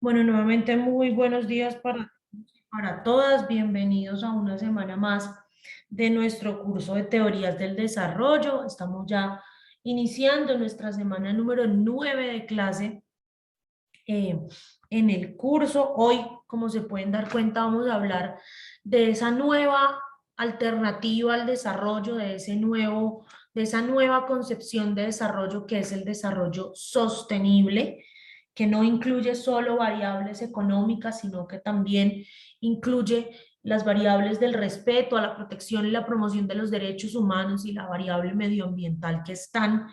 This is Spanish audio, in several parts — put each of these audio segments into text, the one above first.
Bueno, nuevamente muy buenos días para todas. Bienvenidos a una semana más de nuestro curso de teorías del desarrollo. Estamos ya iniciando nuestra semana número 9 de clase eh, en el curso. Hoy, como se pueden dar cuenta, vamos a hablar de esa nueva alternativa al desarrollo, de esa nueva concepción de desarrollo que es el desarrollo sostenible, que no incluye solo variables económicas, sino que también incluye las variables del respeto a la protección y la promoción de los derechos humanos y la variable medioambiental que es tan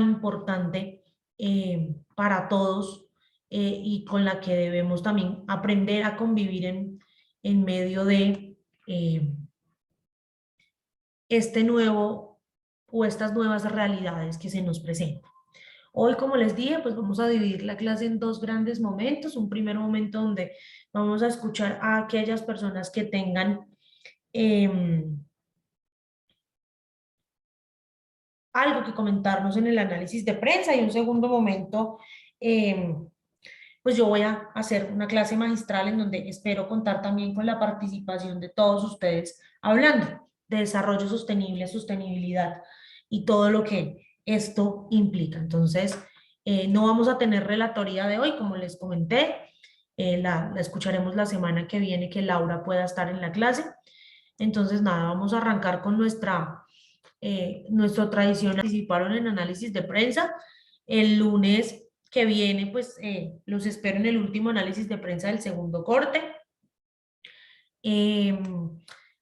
importante para todos y con la que debemos también aprender a convivir en medio de este nuevo o estas nuevas realidades que se nos presentan. Hoy, como les dije, pues vamos a dividir la clase en dos grandes momentos. Un primer momento donde vamos a escuchar a aquellas personas que tengan eh, algo que comentarnos en el análisis de prensa, y un segundo momento, eh, pues yo voy a hacer una clase magistral en donde espero contar también con la participación de todos ustedes hablando de desarrollo sostenible, sostenibilidad y todo lo que esto implica. Entonces, no vamos a tener relatoría de hoy, como les comenté, la escucharemos la semana que viene que Laura pueda estar en la clase. Entonces, nada, vamos a arrancar con nuestro tradicional. Participaron en análisis de prensa. El lunes que viene, pues los espero en el último análisis de prensa del segundo corte. Eh,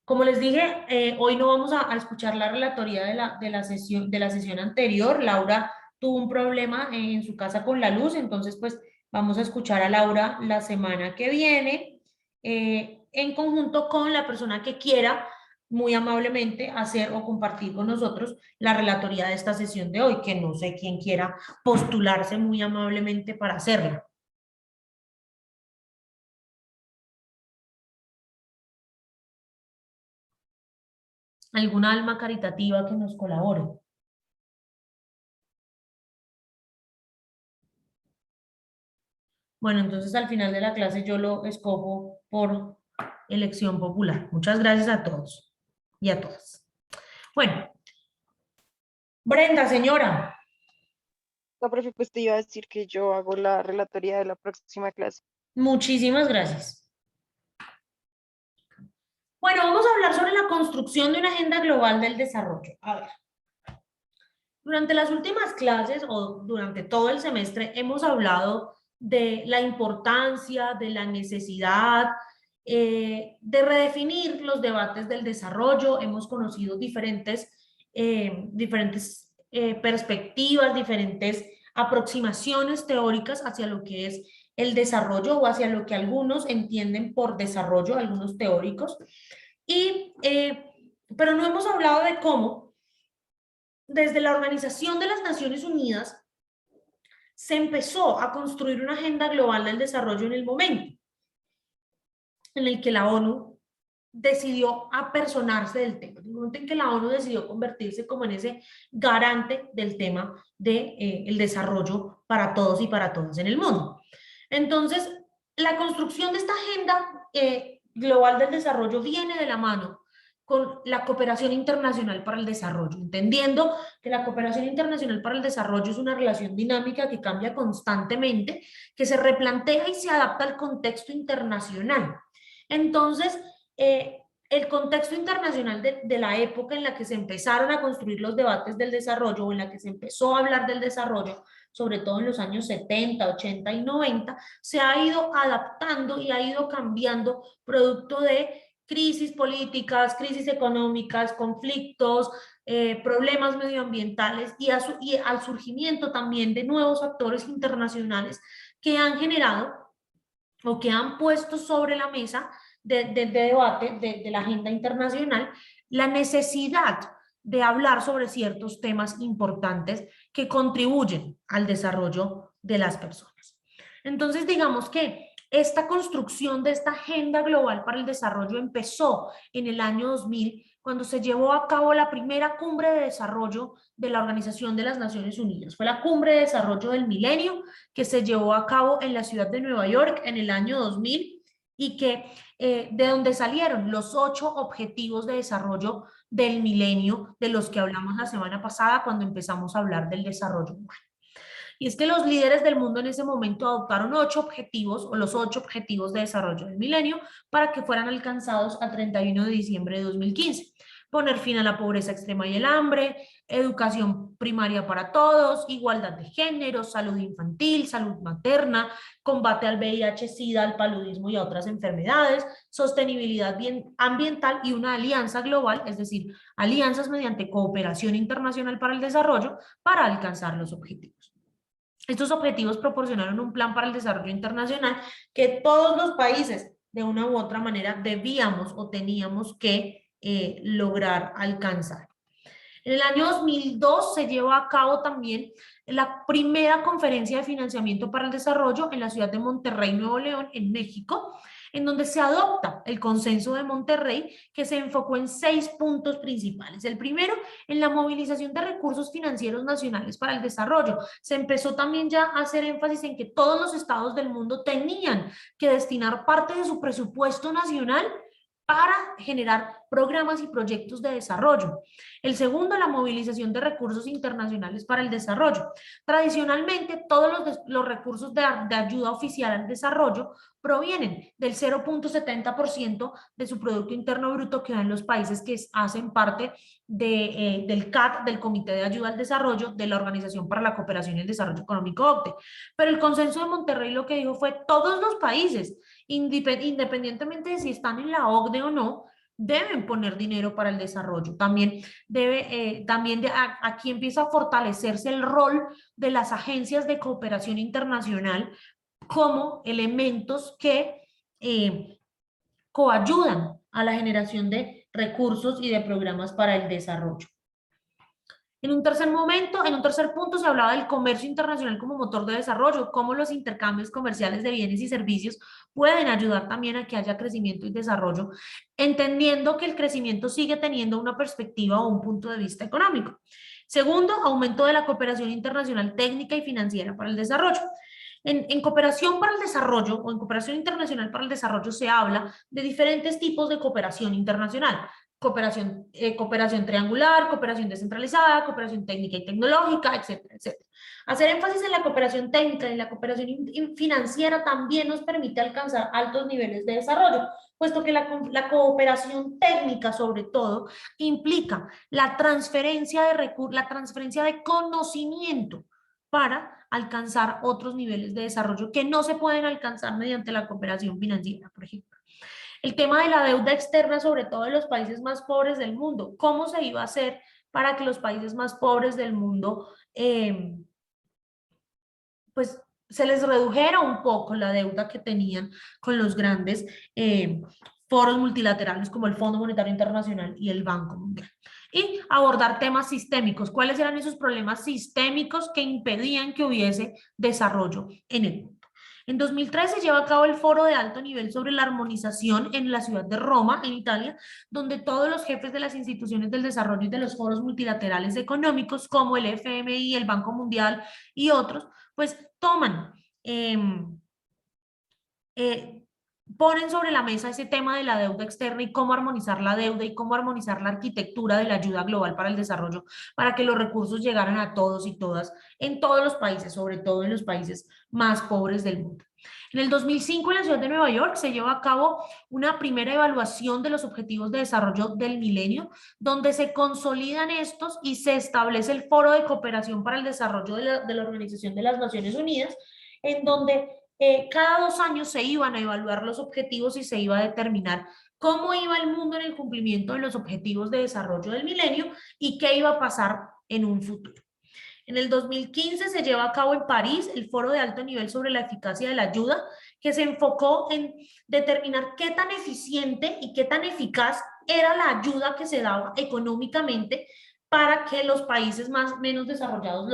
Como les dije, hoy no vamos a escuchar la relatoría de la sesión anterior. Laura tuvo un problema en su casa con la luz, entonces pues vamos a escuchar a Laura la semana que viene, en conjunto con la persona que quiera muy amablemente hacer o compartir con nosotros la relatoría de esta sesión de hoy, que no sé quién quiera postularse muy amablemente para hacerla. Alguna alma caritativa que nos colabore. Bueno, entonces al final de la clase yo lo escojo por elección popular. Muchas gracias a todos y a todas. Bueno, Brenda, señora, No, profe, pues te iba a decir que yo hago la relatoría de la próxima clase. muchísimas gracias. Bueno, vamos a hablar sobre la construcción de una agenda global del desarrollo. A ver, durante las últimas clases o durante todo el semestre hemos hablado de la importancia, de la necesidad de redefinir los debates del desarrollo. Hemos conocido diferentes perspectivas, diferentes aproximaciones teóricas hacia lo que es el desarrollo o hacia lo que algunos entienden por desarrollo, algunos teóricos. Pero no hemos hablado de cómo desde la Organización de las Naciones Unidas se empezó a construir una agenda global del desarrollo en el momento en el que la ONU decidió apersonarse del tema, en el momento en que la ONU decidió convertirse como en ese garante del tema del desarrollo para todos y para todas en el mundo. Entonces, la construcción de esta agenda global del desarrollo viene de la mano con la cooperación internacional para el desarrollo, entendiendo que la cooperación internacional para el desarrollo es una relación dinámica que cambia constantemente, que se replantea y se adapta al contexto internacional. Entonces, el contexto internacional de la época en la que se empezaron a construir los debates del desarrollo o en la que se empezó a hablar del desarrollo, sobre todo en los años 70, 80 y 90, se ha ido adaptando y ha ido cambiando producto de crisis políticas, crisis económicas, conflictos, problemas medioambientales y al surgimiento también de nuevos actores internacionales que han generado o que han puesto sobre la mesa de debate de la agenda internacional la necesidad de hablar sobre ciertos temas importantes que contribuyen al desarrollo de las personas. Entonces, digamos que Esta construcción de esta agenda global para el desarrollo empezó en el año 2000, cuando se llevó a cabo la primera cumbre de desarrollo de la Organización de las Naciones Unidas. Fue la cumbre de desarrollo del milenio que se llevó a cabo en la ciudad de Nueva York en el año 2000 y que de donde salieron los 8 objetivos de desarrollo del milenio de los que hablamos la semana pasada cuando empezamos a hablar del desarrollo humano. Y es que los líderes del mundo en ese momento adoptaron 8 objetivos o los 8 objetivos de desarrollo del milenio para que fueran alcanzados al 31 de diciembre de 2015. Poner fin a la pobreza extrema y el hambre, educación primaria para todos, igualdad de género, salud infantil, salud materna, combate al VIH, SIDA, al paludismo y a otras enfermedades, sostenibilidad ambiental y una alianza global, es decir, alianzas mediante cooperación internacional para el desarrollo para alcanzar los objetivos. Estos objetivos proporcionaron un plan para el desarrollo internacional que todos los países, de una u otra manera, debíamos o teníamos que lograr alcanzar. En el año 2002 se llevó a cabo también la primera conferencia de financiamiento para el desarrollo en la ciudad de Monterrey, Nuevo León, en México, en donde se adopta el consenso de Monterrey, que se enfocó en 6 puntos principales. El primero, en la movilización de recursos financieros nacionales para el desarrollo. Se empezó también ya a hacer énfasis en que todos los estados del mundo tenían que destinar parte de su presupuesto nacional para generar programas y proyectos de desarrollo. El segundo, la movilización de recursos internacionales para el desarrollo. Tradicionalmente, todos los recursos de ayuda oficial al desarrollo provienen del 0.70% de su Producto Interno Bruto que dan los países que hacen parte del CAD, del Comité de Ayuda al Desarrollo, de la Organización para la Cooperación y el Desarrollo Económico, OCDE. Pero el consenso de Monterrey lo que dijo fue todos los países, independientemente de si están en la OCDE o no, deben poner dinero para el desarrollo. También aquí empieza a fortalecerse el rol de las agencias de cooperación internacional como elementos que coayudan a la generación de recursos y de programas para el desarrollo. En un tercer punto se hablaba del comercio internacional como motor de desarrollo, cómo los intercambios comerciales de bienes y servicios pueden ayudar también a que haya crecimiento y desarrollo, entendiendo que el crecimiento sigue teniendo una perspectiva o un punto de vista económico. Segundo, aumento de la cooperación internacional técnica y financiera para el desarrollo. En cooperación para el desarrollo o en cooperación internacional para el desarrollo se habla de diferentes tipos de cooperación internacional. Cooperación triangular, cooperación descentralizada, cooperación técnica y tecnológica, etcétera, etcétera. Hacer énfasis en la cooperación técnica y la cooperación financiera también nos permite alcanzar altos niveles de desarrollo, puesto que la cooperación técnica, sobre todo, implica la transferencia de recursos, la transferencia de conocimiento para alcanzar otros niveles de desarrollo que no se pueden alcanzar mediante la cooperación financiera, por ejemplo. El tema de la deuda externa, sobre todo en los países más pobres del mundo. ¿Cómo se iba a hacer para que los países más pobres del mundo pues se les redujera un poco la deuda que tenían con los grandes foros multilaterales como el Fondo Monetario Internacional y el Banco Mundial? Y abordar temas sistémicos. ¿Cuáles eran esos problemas sistémicos que impedían que hubiese desarrollo en el mundo? En 2013 se lleva a cabo el foro de alto nivel sobre la armonización en la ciudad de Roma, en Italia, donde todos los jefes de las instituciones del desarrollo y de los foros multilaterales económicos, como el FMI, el Banco Mundial y otros, pues toman, ponen sobre la mesa ese tema de la deuda externa y cómo armonizar la deuda y cómo armonizar la arquitectura de la ayuda global para el desarrollo para que los recursos llegaran a todos y todas en todos los países, sobre todo en los países más pobres del mundo. En el 2005 en la ciudad de Nueva York se lleva a cabo una primera evaluación de los objetivos de desarrollo del milenio, donde se consolidan estos y se establece el Foro de Cooperación para el Desarrollo de la Organización de las Naciones Unidas, en donde cada 2 años se iban a evaluar los objetivos y se iba a determinar cómo iba el mundo en el cumplimiento de los objetivos de desarrollo del milenio y qué iba a pasar en un futuro. En el 2015 se lleva a cabo en París el foro de alto nivel sobre la eficacia de la ayuda, que se enfocó en determinar qué tan eficiente y qué tan eficaz era la ayuda que se daba económicamente para que los países menos desarrollados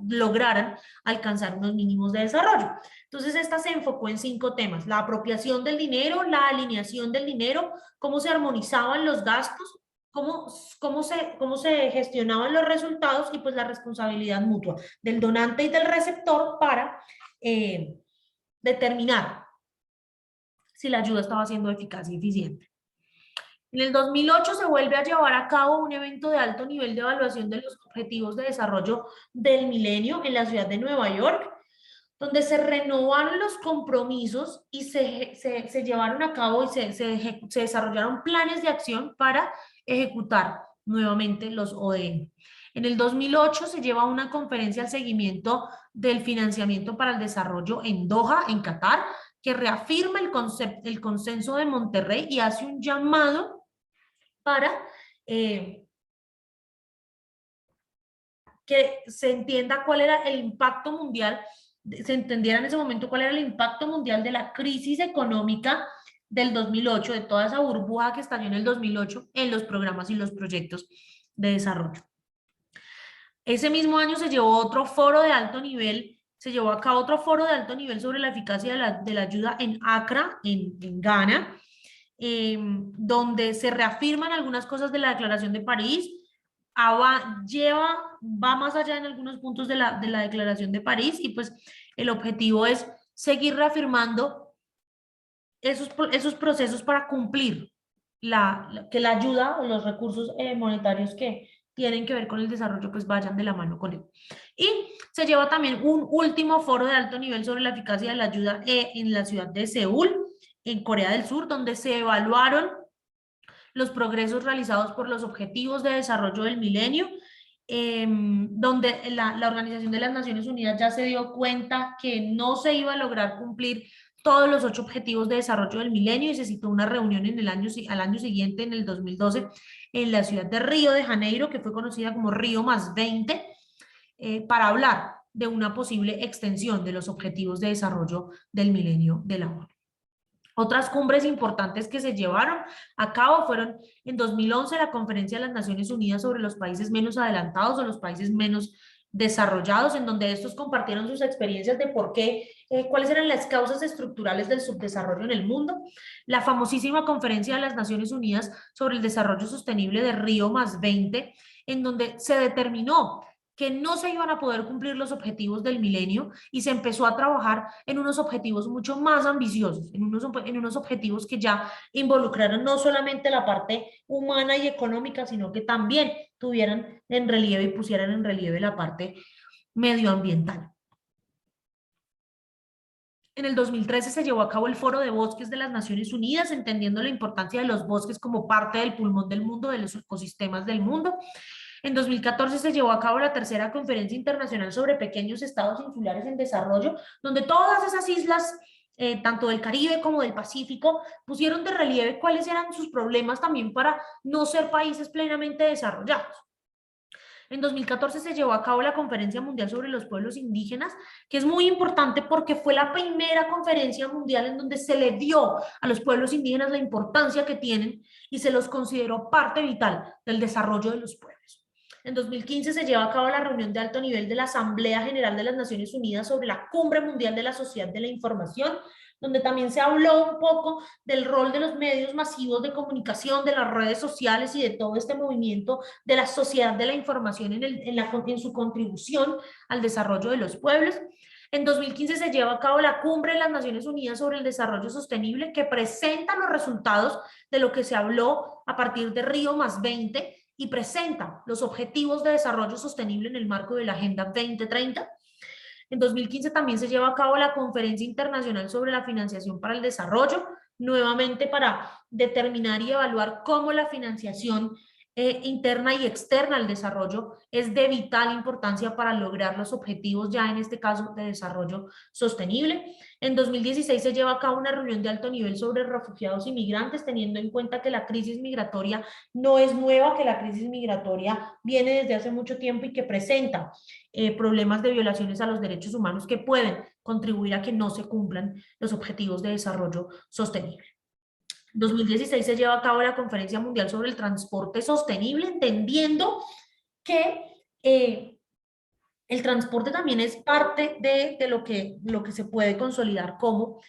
lograran alcanzar unos mínimos de desarrollo. Entonces, esta se enfocó en 5 temas: la apropiación del dinero, la alineación del dinero, cómo se armonizaban los gastos, cómo se gestionaban los resultados y pues la responsabilidad mutua del donante y del receptor para determinar si la ayuda estaba siendo eficaz y eficiente. En el 2008 se vuelve a llevar a cabo un evento de alto nivel de evaluación de los objetivos de desarrollo del milenio en la ciudad de Nueva York, donde se renovaron los compromisos y se llevaron a cabo y se desarrollaron planes de acción para ejecutar nuevamente los ODM. En el 2008 se lleva una conferencia al seguimiento del financiamiento para el desarrollo en Doha, en Qatar, que reafirma el consenso de Monterrey y hace un llamado para que se entienda cuál era el impacto mundial, se entendiera en ese momento cuál era el impacto mundial de la crisis económica del 2008, de toda esa burbuja que estalló en el 2008 en los programas y los proyectos de desarrollo. Ese mismo año se llevó otro foro de alto nivel, se llevó a cabo otro foro de alto nivel sobre la eficacia de la ayuda en Accra, en Ghana, donde se reafirman algunas cosas de la Declaración de París, va más allá en algunos puntos de la Declaración de París, y pues el objetivo es seguir reafirmando esos procesos para cumplir que la ayuda o los recursos monetarios que tienen que ver con el desarrollo pues vayan de la mano con él. Y se lleva también un último foro de alto nivel sobre la eficacia de la ayuda en la ciudad de Seúl, en Corea del Sur, donde se evaluaron los progresos realizados por los Objetivos de Desarrollo del Milenio, donde la Organización de las Naciones Unidas ya se dio cuenta que no se iba a lograr cumplir todos los 8 objetivos de desarrollo del milenio, y se citó una reunión al año siguiente, en el 2012, en la ciudad de Río de Janeiro, que fue conocida como Río+20, para hablar de una posible extensión de los objetivos de desarrollo del milenio de la ONU. Otras cumbres importantes que se llevaron a cabo fueron en 2011 la Conferencia de las Naciones Unidas sobre los países menos adelantados o los países menos desarrollados, en donde estos compartieron sus experiencias de por qué, cuáles eran las causas estructurales del subdesarrollo en el mundo. La famosísima Conferencia de las Naciones Unidas sobre el Desarrollo Sostenible de Río+20, en donde se determinó que no se iban a poder cumplir los objetivos del milenio y se empezó a trabajar en unos objetivos mucho más ambiciosos, en unos objetivos que ya involucraron no solamente la parte humana y económica, sino que también tuvieran en relieve y pusieran en relieve la parte medioambiental. En el 2013 se llevó a cabo el Foro de Bosques de las Naciones Unidas, entendiendo la importancia de los bosques como parte del pulmón del mundo, de los ecosistemas del mundo. En 2014 se llevó a cabo la tercera conferencia internacional sobre pequeños estados insulares en desarrollo, donde todas esas islas, tanto del Caribe como del Pacífico, pusieron de relieve cuáles eran sus problemas también para no ser países plenamente desarrollados. En 2014 se llevó a cabo la Conferencia Mundial sobre los Pueblos Indígenas, que es muy importante porque fue la primera conferencia mundial en donde se le dio a los pueblos indígenas la importancia que tienen y se los consideró parte vital del desarrollo de los pueblos. En 2015 se lleva a cabo la reunión de alto nivel de la Asamblea General de las Naciones Unidas sobre la Cumbre Mundial de la Sociedad de la Información, donde también se habló un poco del rol de los medios masivos de comunicación, de las redes sociales y de todo este movimiento de la sociedad de la información en su contribución al desarrollo de los pueblos. En 2015 se lleva a cabo la Cumbre de las Naciones Unidas sobre el Desarrollo Sostenible, que presenta los resultados de lo que se habló a partir de Río+20 y presenta los objetivos de desarrollo sostenible en el marco de la Agenda 2030. En 2015 también se lleva a cabo la Conferencia Internacional sobre la Financiación para el Desarrollo, nuevamente para determinar y evaluar cómo la financiación interna y externa al desarrollo es de vital importancia para lograr los objetivos, ya en este caso de desarrollo sostenible. En 2016 se lleva a cabo una reunión de alto nivel sobre refugiados y migrantes, teniendo en cuenta que la crisis migratoria no es nueva, que la crisis migratoria viene desde hace mucho tiempo y que presenta problemas de violaciones a los derechos humanos que pueden contribuir a que no se cumplan los objetivos de desarrollo sostenible. En 2016 se lleva a cabo la Conferencia Mundial sobre el Transporte Sostenible, entendiendo que el transporte también es parte de lo que se puede consolidar como,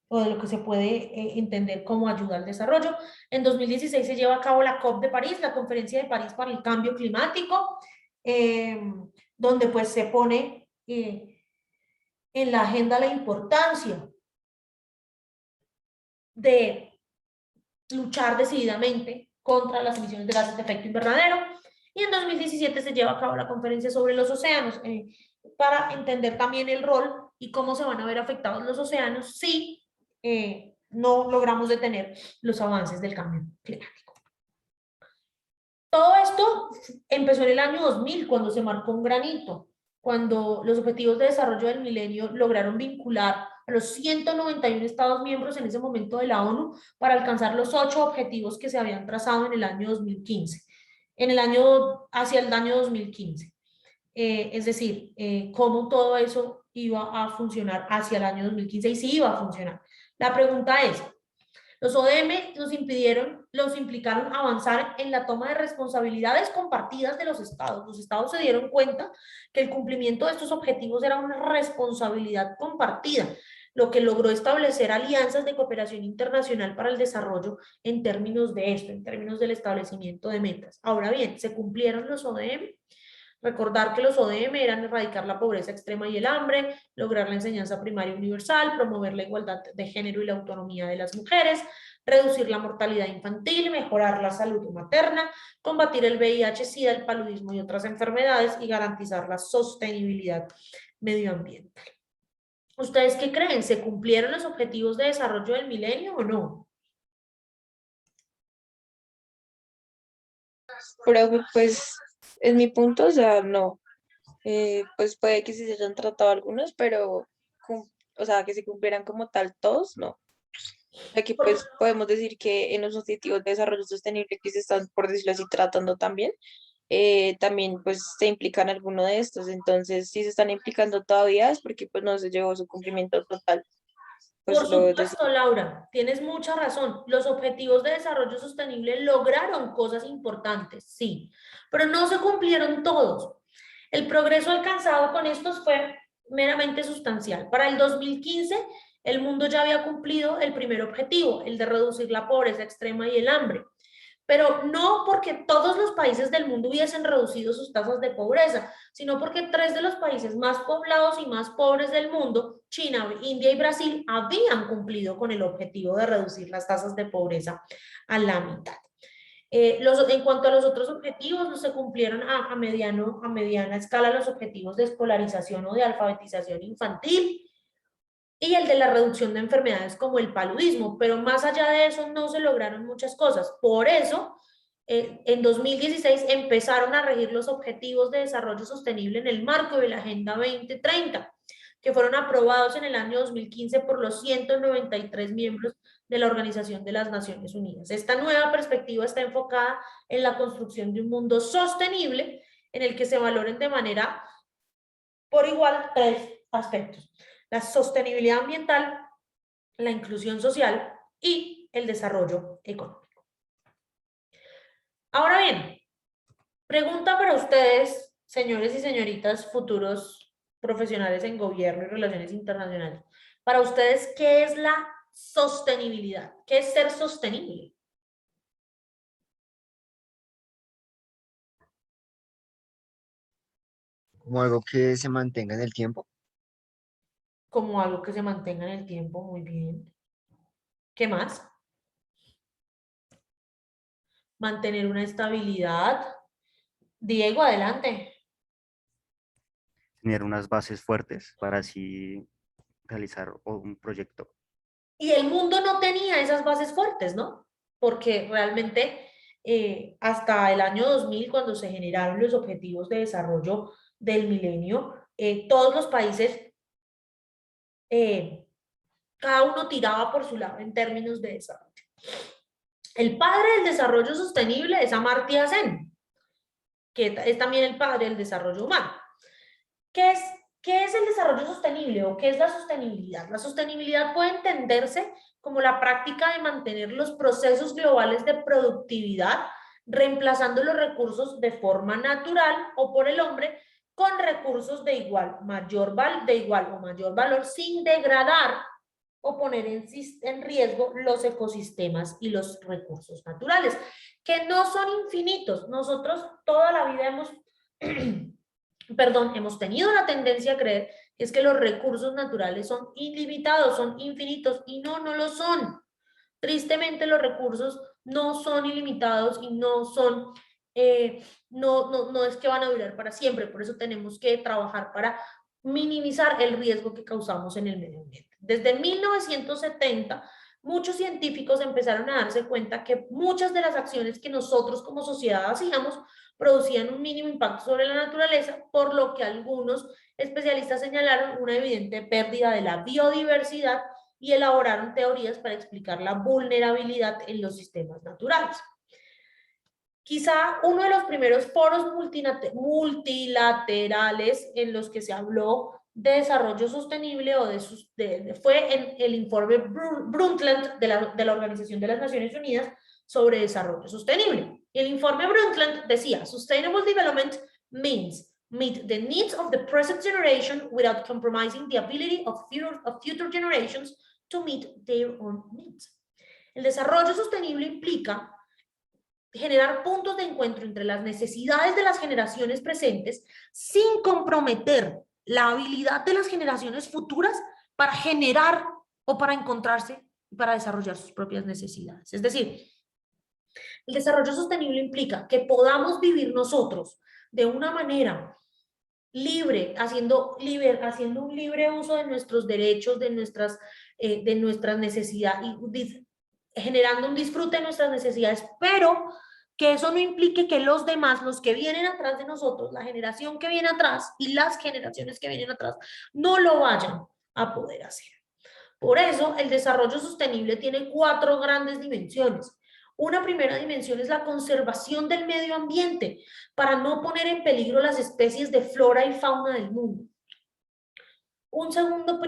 o de lo que se puede entender como ayuda al desarrollo. En 2016 se lleva a cabo la COP de París, la Conferencia de París para el Cambio Climático, donde pues se pone en la agenda la importancia de luchar decididamente contra las emisiones de gases de efecto invernadero. Y en 2017 se lleva a cabo la conferencia sobre los océanos, para entender también el rol y cómo se van a ver afectados los océanos si no logramos detener los avances del cambio climático. Todo esto empezó en el año 2000, cuando se marcó un granito, cuando los objetivos de desarrollo del milenio lograron vincular a los 191 Estados miembros en ese momento de la ONU para alcanzar los 8 objetivos que se habían trazado en el año 2015, hacia el año 2015. Es decir, cómo todo eso iba a funcionar hacia el año 2015 y si iba a funcionar. La pregunta es, los ODM los implicaron avanzar en la toma de responsabilidades compartidas de los estados. Los estados se dieron cuenta que el cumplimiento de estos objetivos era una responsabilidad compartida, lo que logró establecer alianzas de cooperación internacional para el desarrollo en términos de esto, en términos del establecimiento de metas. Ahora bien, ¿se cumplieron los ODM? Recordar que los ODM eran erradicar la pobreza extrema y el hambre, lograr la enseñanza primaria universal, promover la igualdad de género y la autonomía de las mujeres, reducir la mortalidad infantil, mejorar la salud materna, combatir el VIH-Sida, el paludismo y otras enfermedades y garantizar la sostenibilidad medioambiental. ¿Ustedes qué creen? ¿Se cumplieron los objetivos de desarrollo del milenio o no? Pero pues en mi punto, o sea, no. Pues puede que sí se hayan tratado algunos, pero o sea, que se cumplieran como tal todos, no. Aquí pues podemos decir que en los objetivos de desarrollo sostenible que se están, por decirlo así, tratando también, también pues se implican algunos de estos. Entonces, si se están implicando todavía es porque pues no se llegó a su cumplimiento total. Pues Por lo supuesto, Laura, tienes mucha razón. Los objetivos de desarrollo sostenible lograron cosas importantes, sí, pero no se cumplieron todos. El progreso alcanzado con estos fue meramente sustancial. Para el 2015, el mundo ya había cumplido el primer objetivo, el de reducir la pobreza extrema y el hambre, pero no porque todos los países del mundo hubiesen reducido sus tasas de pobreza, sino porque 3 de los países más poblados y más pobres del mundo, China, India y Brasil, habían cumplido con el objetivo de reducir las tasas de pobreza a la mitad. En cuanto a los otros objetivos, no se cumplieron a mediana escala los objetivos de escolarización o de alfabetización infantil, y el de la reducción de enfermedades como el paludismo, pero más allá de eso no se lograron muchas cosas. Por eso, en 2016 empezaron a regir los objetivos de desarrollo sostenible en el marco de la Agenda 2030, que fueron aprobados en el año 2015 por los 193 miembros de la Organización de las Naciones Unidas. Esta nueva perspectiva está enfocada en la construcción de un mundo sostenible en el que se valoren de manera por igual 3 aspectos: la sostenibilidad ambiental, la inclusión social y el desarrollo económico. Ahora bien, pregunta para ustedes, señores y señoritas futuros profesionales en gobierno y relaciones internacionales. Para ustedes, ¿qué es la sostenibilidad? ¿Qué es ser sostenible? Como algo que se mantenga en el tiempo. Como algo que se mantenga en el tiempo, muy bien. ¿Qué más? Mantener una estabilidad. Diego, adelante. Tener unas bases fuertes para así realizar un proyecto. Y el mundo no tenía esas bases fuertes, ¿no? Porque realmente hasta el año 2000, cuando se generaron los objetivos de desarrollo del milenio, todos los países, cada uno tiraba por su lado en términos de desarrollo. El padre del desarrollo sostenible es Amartya Sen, que es también el padre del desarrollo humano. ¿Qué es el desarrollo sostenible o qué es la sostenibilidad? La sostenibilidad puede entenderse como la práctica de mantener los procesos globales de productividad reemplazando los recursos de forma natural o por el hombre con recursos de igual o mayor valor sin degradar o poner en riesgo los ecosistemas y los recursos naturales, que no son infinitos. Nosotros toda la vida hemos tenido la tendencia a creer que es que los recursos naturales son ilimitados, son infinitos, y no lo son. Tristemente los recursos no son ilimitados y no son, no es que van a durar para siempre. Por eso tenemos que trabajar para minimizar el riesgo que causamos en el medio ambiente. Desde 1970, muchos científicos empezaron a darse cuenta que muchas de las acciones que nosotros como sociedad hacíamos producían un mínimo impacto sobre la naturaleza, por lo que algunos especialistas señalaron una evidente pérdida de la biodiversidad y elaboraron teorías para explicar la vulnerabilidad en los sistemas naturales. Quizá uno de los primeros foros multilaterales en los que se habló de desarrollo sostenible fue en el informe Brundtland de la Organización de las Naciones Unidas sobre desarrollo sostenible. El informe Brundtland decía: Sustainable development means meet the needs of the present generation without compromising the ability of future generations to meet their own needs. El desarrollo sostenible implica generar puntos de encuentro entre las necesidades de las generaciones presentes sin comprometer la habilidad de las generaciones futuras para generar o para encontrarse y para desarrollar sus propias necesidades. Es decir, el desarrollo sostenible implica que podamos vivir nosotros de una manera libre, haciendo un libre uso de nuestros derechos, de nuestras necesidades, y generando un disfrute de nuestras necesidades, pero que eso no implique que los demás, los que vienen atrás de nosotros, la generación que viene atrás y las generaciones que vienen atrás, no lo vayan a poder hacer. Por eso, el desarrollo sostenible tiene 4 grandes dimensiones. Una primera dimensión es la conservación del medio ambiente, para no poner en peligro las especies de flora y fauna del mundo. Una segunda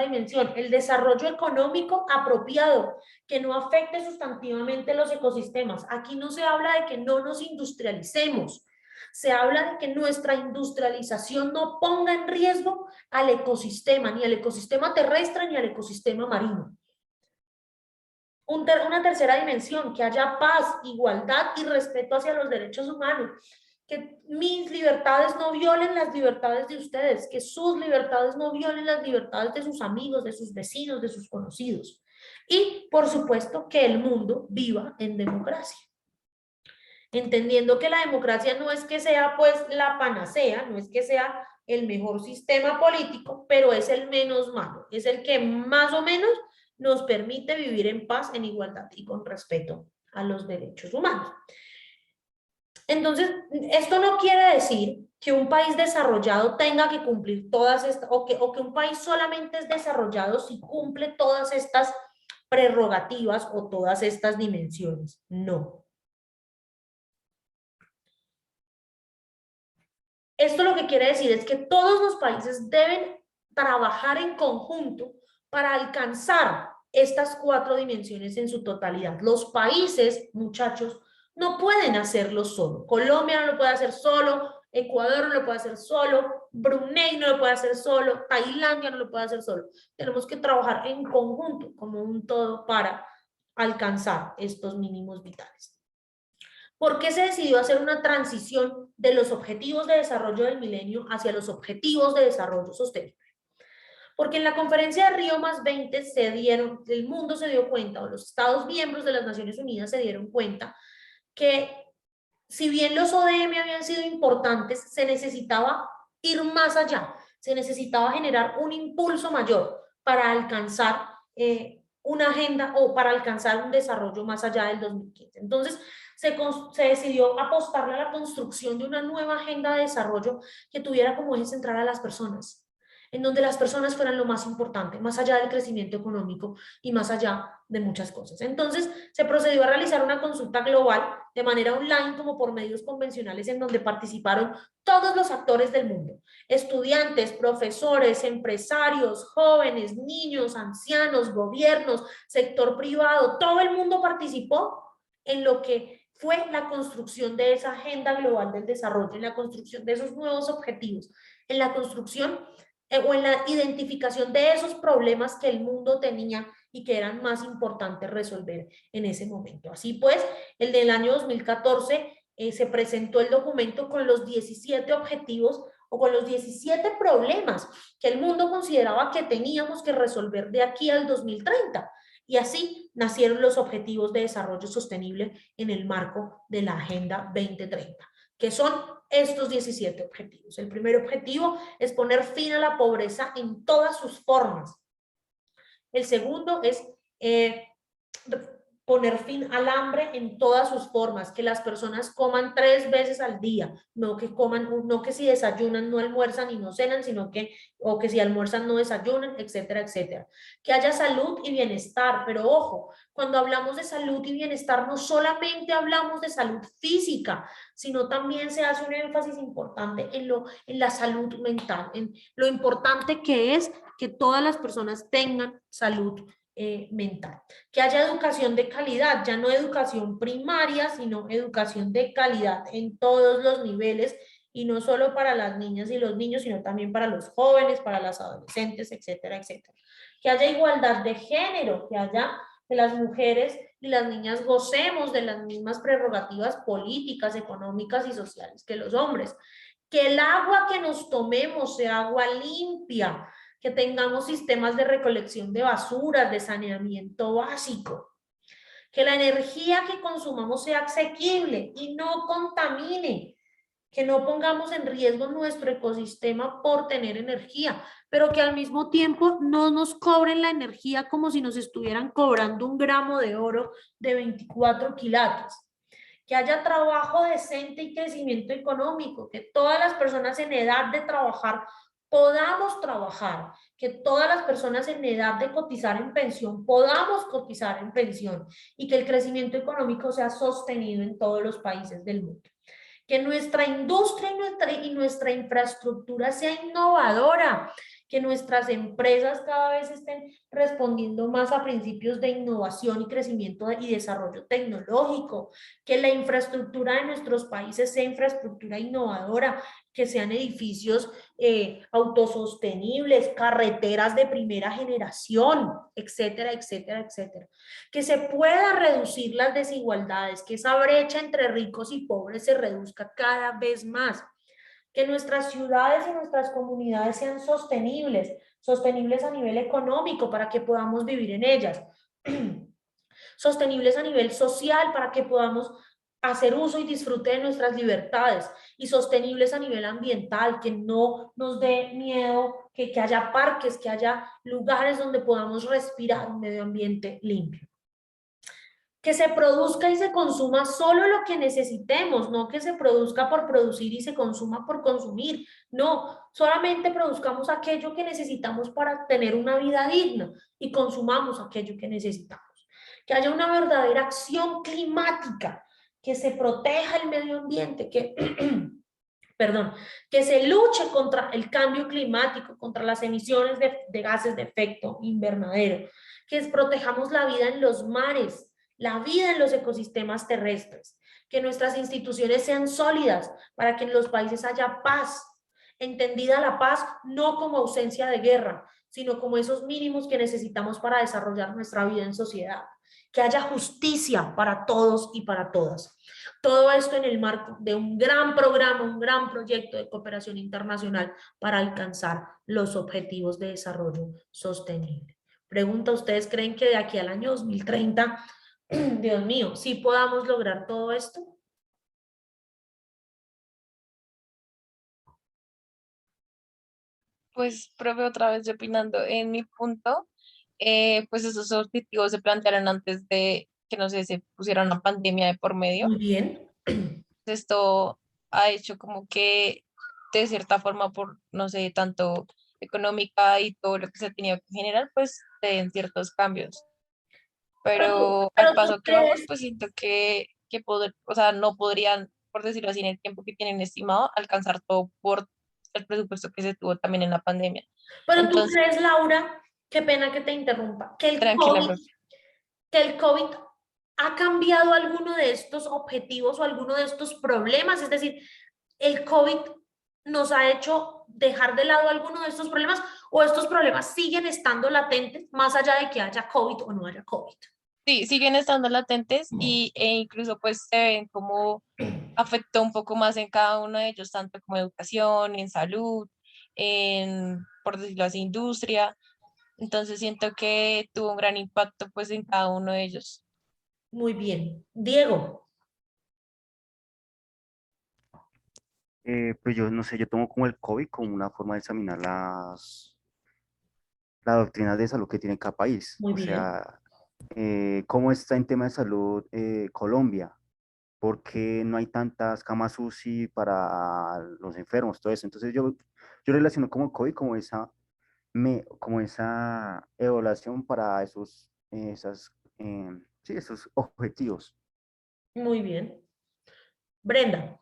dimensión, el desarrollo económico apropiado, que no afecte sustantivamente los ecosistemas. Aquí no se habla de que no nos industrialicemos, se habla de que nuestra industrialización no ponga en riesgo al ecosistema, ni al ecosistema terrestre ni al ecosistema marino. Una tercera dimensión, que haya paz, igualdad y respeto hacia los derechos humanos. Que mis libertades no violen las libertades de ustedes, que sus libertades no violen las libertades de sus amigos, de sus vecinos, de sus conocidos. Y, por supuesto, que el mundo viva en democracia. Entendiendo que la democracia no es que sea pues la panacea, no es que sea el mejor sistema político, pero es el menos malo, es el que más o menos nos permite vivir en paz, en igualdad y con respeto a los derechos humanos. Entonces, esto no quiere decir que un país desarrollado tenga que cumplir todas estas, o que un país solamente es desarrollado si cumple todas estas prerrogativas o todas estas dimensiones. No. Esto lo que quiere decir es que todos los países deben trabajar en conjunto para alcanzar estas 4 dimensiones en su totalidad. Los países, muchachos, no pueden hacerlo solo. Colombia no lo puede hacer solo, Ecuador no lo puede hacer solo, Brunei no lo puede hacer solo, Tailandia no lo puede hacer solo. Tenemos que trabajar en conjunto, como un todo, para alcanzar estos mínimos vitales. ¿Por qué se decidió hacer una transición de los objetivos de desarrollo del milenio hacia los objetivos de desarrollo sostenible? Porque en la conferencia de Río +20 el mundo se dio cuenta, o los Estados miembros de las Naciones Unidas se dieron cuenta, que si bien los ODM habían sido importantes, se necesitaba ir más allá, se necesitaba generar un impulso mayor para alcanzar una agenda o para alcanzar un desarrollo más allá del 2015. Entonces, se decidió apostarle a la construcción de una nueva agenda de desarrollo que tuviera como eje central a las personas, en donde las personas fueran lo más importante, más allá del crecimiento económico y más allá de muchas cosas. Entonces, se procedió a realizar una consulta global de manera online como por medios convencionales, en donde participaron todos los actores del mundo: estudiantes, profesores, empresarios, jóvenes, niños, ancianos, gobiernos, sector privado. Todo el mundo participó en lo que fue la construcción de esa agenda global del desarrollo, en la construcción de esos nuevos objetivos, en la construcción o en la identificación de esos problemas que el mundo tenía y que eran más importantes resolver en ese momento. Así pues, el del año 2014 se presentó el documento con los 17 objetivos o con los 17 problemas que el mundo consideraba que teníamos que resolver de aquí al 2030. Y así nacieron los Objetivos de Desarrollo Sostenible en el marco de la Agenda 2030, que son estos 17 objetivos. El primer objetivo es poner fin a la pobreza en todas sus formas. El segundo es poner fin al hambre en todas sus formas, que las personas coman 3 veces al día, no que si desayunan no almuerzan y no cenan, sino que, o que si almuerzan no desayunan, etcétera, etcétera. Que haya salud y bienestar, pero ojo, cuando hablamos de salud y bienestar no solamente hablamos de salud física, sino también se hace un énfasis importante en la salud mental, en lo importante que es que todas las personas tengan salud mental. Que haya educación de calidad, ya no educación primaria, sino educación de calidad en todos los niveles y no solo para las niñas y los niños, sino también para los jóvenes, para las adolescentes, etcétera, etcétera. Que haya igualdad de género, que las mujeres y las niñas gocemos de las mismas prerrogativas políticas, económicas y sociales que los hombres. Que el agua que nos tomemos sea agua limpia, que tengamos sistemas de recolección de basuras, de saneamiento básico, que la energía que consumamos sea asequible y no contamine, que no pongamos en riesgo nuestro ecosistema por tener energía, pero que al mismo tiempo no nos cobren la energía como si nos estuvieran cobrando un gramo de oro de 24 quilates. Que haya trabajo decente y crecimiento económico, que todas las personas en edad de trabajar podamos trabajar, que todas las personas en edad de cotizar en pensión podamos cotizar en pensión y que el crecimiento económico sea sostenido en todos los países del mundo. Que nuestra industria y nuestra infraestructura sea innovadora, que nuestras empresas cada vez estén respondiendo más a principios de innovación y crecimiento y desarrollo tecnológico, que la infraestructura de nuestros países sea infraestructura innovadora, que sean edificios autosostenibles, carreteras de primera generación, etcétera, etcétera, etcétera. Que se pueda reducir las desigualdades, que esa brecha entre ricos y pobres se reduzca cada vez más, que nuestras ciudades y nuestras comunidades sean sostenibles, sostenibles a nivel económico para que podamos vivir en ellas, sostenibles a nivel social para que podamos hacer uso y disfrute de nuestras libertades y sostenibles a nivel ambiental, que no nos dé miedo, que haya parques, que haya lugares donde podamos respirar un medio ambiente limpio. Que se produzca y se consuma solo lo que necesitemos, no que se produzca por producir y se consuma por consumir. No, solamente produzcamos aquello que necesitamos para tener una vida digna y consumamos aquello que necesitamos. Que haya una verdadera acción climática, que se proteja el medio ambiente, que, perdón, que se luche contra el cambio climático, contra las emisiones de gases de efecto invernadero, que protejamos la vida en los mares, la vida en los ecosistemas terrestres, que nuestras instituciones sean sólidas para que en los países haya paz, entendida la paz no como ausencia de guerra, sino como esos mínimos que necesitamos para desarrollar nuestra vida en sociedad, que haya justicia para todos y para todas. Todo esto en el marco de un gran programa, un gran proyecto de cooperación internacional para alcanzar los objetivos de desarrollo sostenible. Pregunta, ¿ustedes creen que de aquí al año 2030 Dios mío, ¿sí podamos lograr todo esto? Pues, profe, otra vez yo opinando en mi punto, pues esos objetivos se plantearon antes de que, no sé, se pusiera una pandemia de por medio. Muy bien. Esto ha hecho como que, de cierta forma, por, no sé, tanto económica y todo lo que se ha tenido que generar, pues, den ciertos cambios. Pero al Pero tú paso que vamos, crees, pues siento que o sea, no podrían, por decirlo así, en el tiempo que tienen estimado, alcanzar todo por el presupuesto que se tuvo también en la pandemia. pero tú Entonces, crees, Laura, qué pena que te interrumpa, tranquila, profe. que el COVID ¿Ha cambiado alguno de estos objetivos o alguno de estos problemas? Es decir, ¿el COVID nos ha hecho dejar de lado alguno de estos problemas o estos problemas siguen estando latentes más allá de que haya COVID o no haya COVID? Sí, siguen estando latentes e incluso pues se ven como afectó un poco más en cada uno de ellos, tanto como educación, en salud, en, por decirlo así, industria. Entonces siento que tuvo un gran impacto pues en cada uno de ellos. Muy bien. Diego, Pues yo no sé, yo tomo como el COVID como una forma de examinar las doctrinas de salud que tiene cada país. muy O bien. sea, cómo está en tema de salud Colombia, por qué no hay tantas camas UCI para los enfermos, todo eso. Entonces yo relaciono como el COVID como esa evaluación para sí, esos objetivos. Muy bien. Brenda,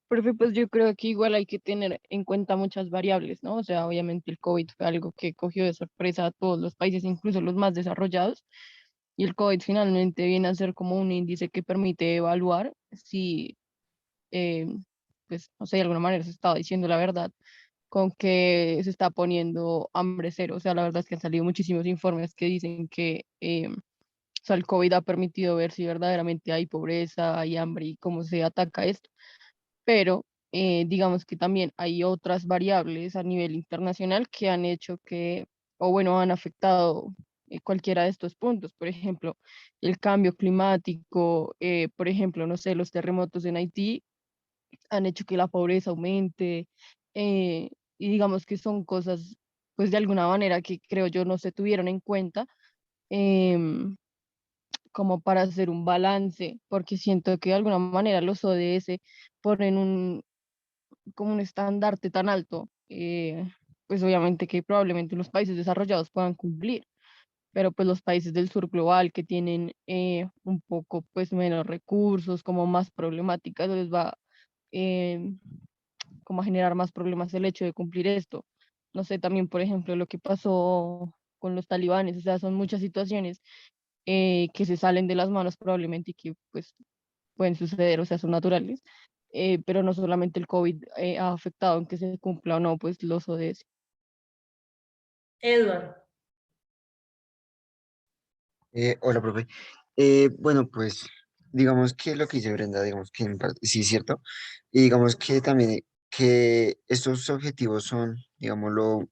Profe, pues yo creo que igual hay que tener en cuenta muchas variables, ¿no? O sea, obviamente el COVID fue algo que cogió de sorpresa a todos los países, incluso los más desarrollados, y el COVID finalmente viene a ser como un índice que permite evaluar si, eh, pues, no sé, de alguna manera se estaba diciendo la verdad con que se está poniendo hambre cero. O sea, la verdad es que han salido muchísimos informes que dicen que, o sea, el COVID ha permitido ver si verdaderamente hay pobreza, hay hambre y cómo se ataca esto, pero digamos que también hay otras variables a nivel internacional que han hecho que, o bueno, han afectado cualquiera de estos puntos. Por ejemplo, el cambio climático, por ejemplo, no sé, los terremotos en Haití han hecho que la pobreza aumente, eh, y digamos que son cosas, pues de alguna manera que creo yo no se tuvieron en cuenta. em, Como para hacer un balance, porque siento que de alguna manera los ODS ponen como un estandarte tan alto, pues obviamente que probablemente los países desarrollados puedan cumplir, pero pues los países del sur global que tienen un poco pues menos recursos, como más problemáticas, les va eh, como a generar más problemas el hecho de cumplir esto. No sé, también por ejemplo lo que pasó con los talibanes, o sea, son muchas situaciones que se salen de las manos probablemente y que pues pueden suceder, o sea, son naturales, pero no solamente el COVID ha afectado en que se cumpla o no, pues los ODS. Edward, Hola, profe. Bueno, pues digamos que lo que dice Brenda, digamos que en parte sí es cierto, y digamos que también que estos objetivos son, digámoslo,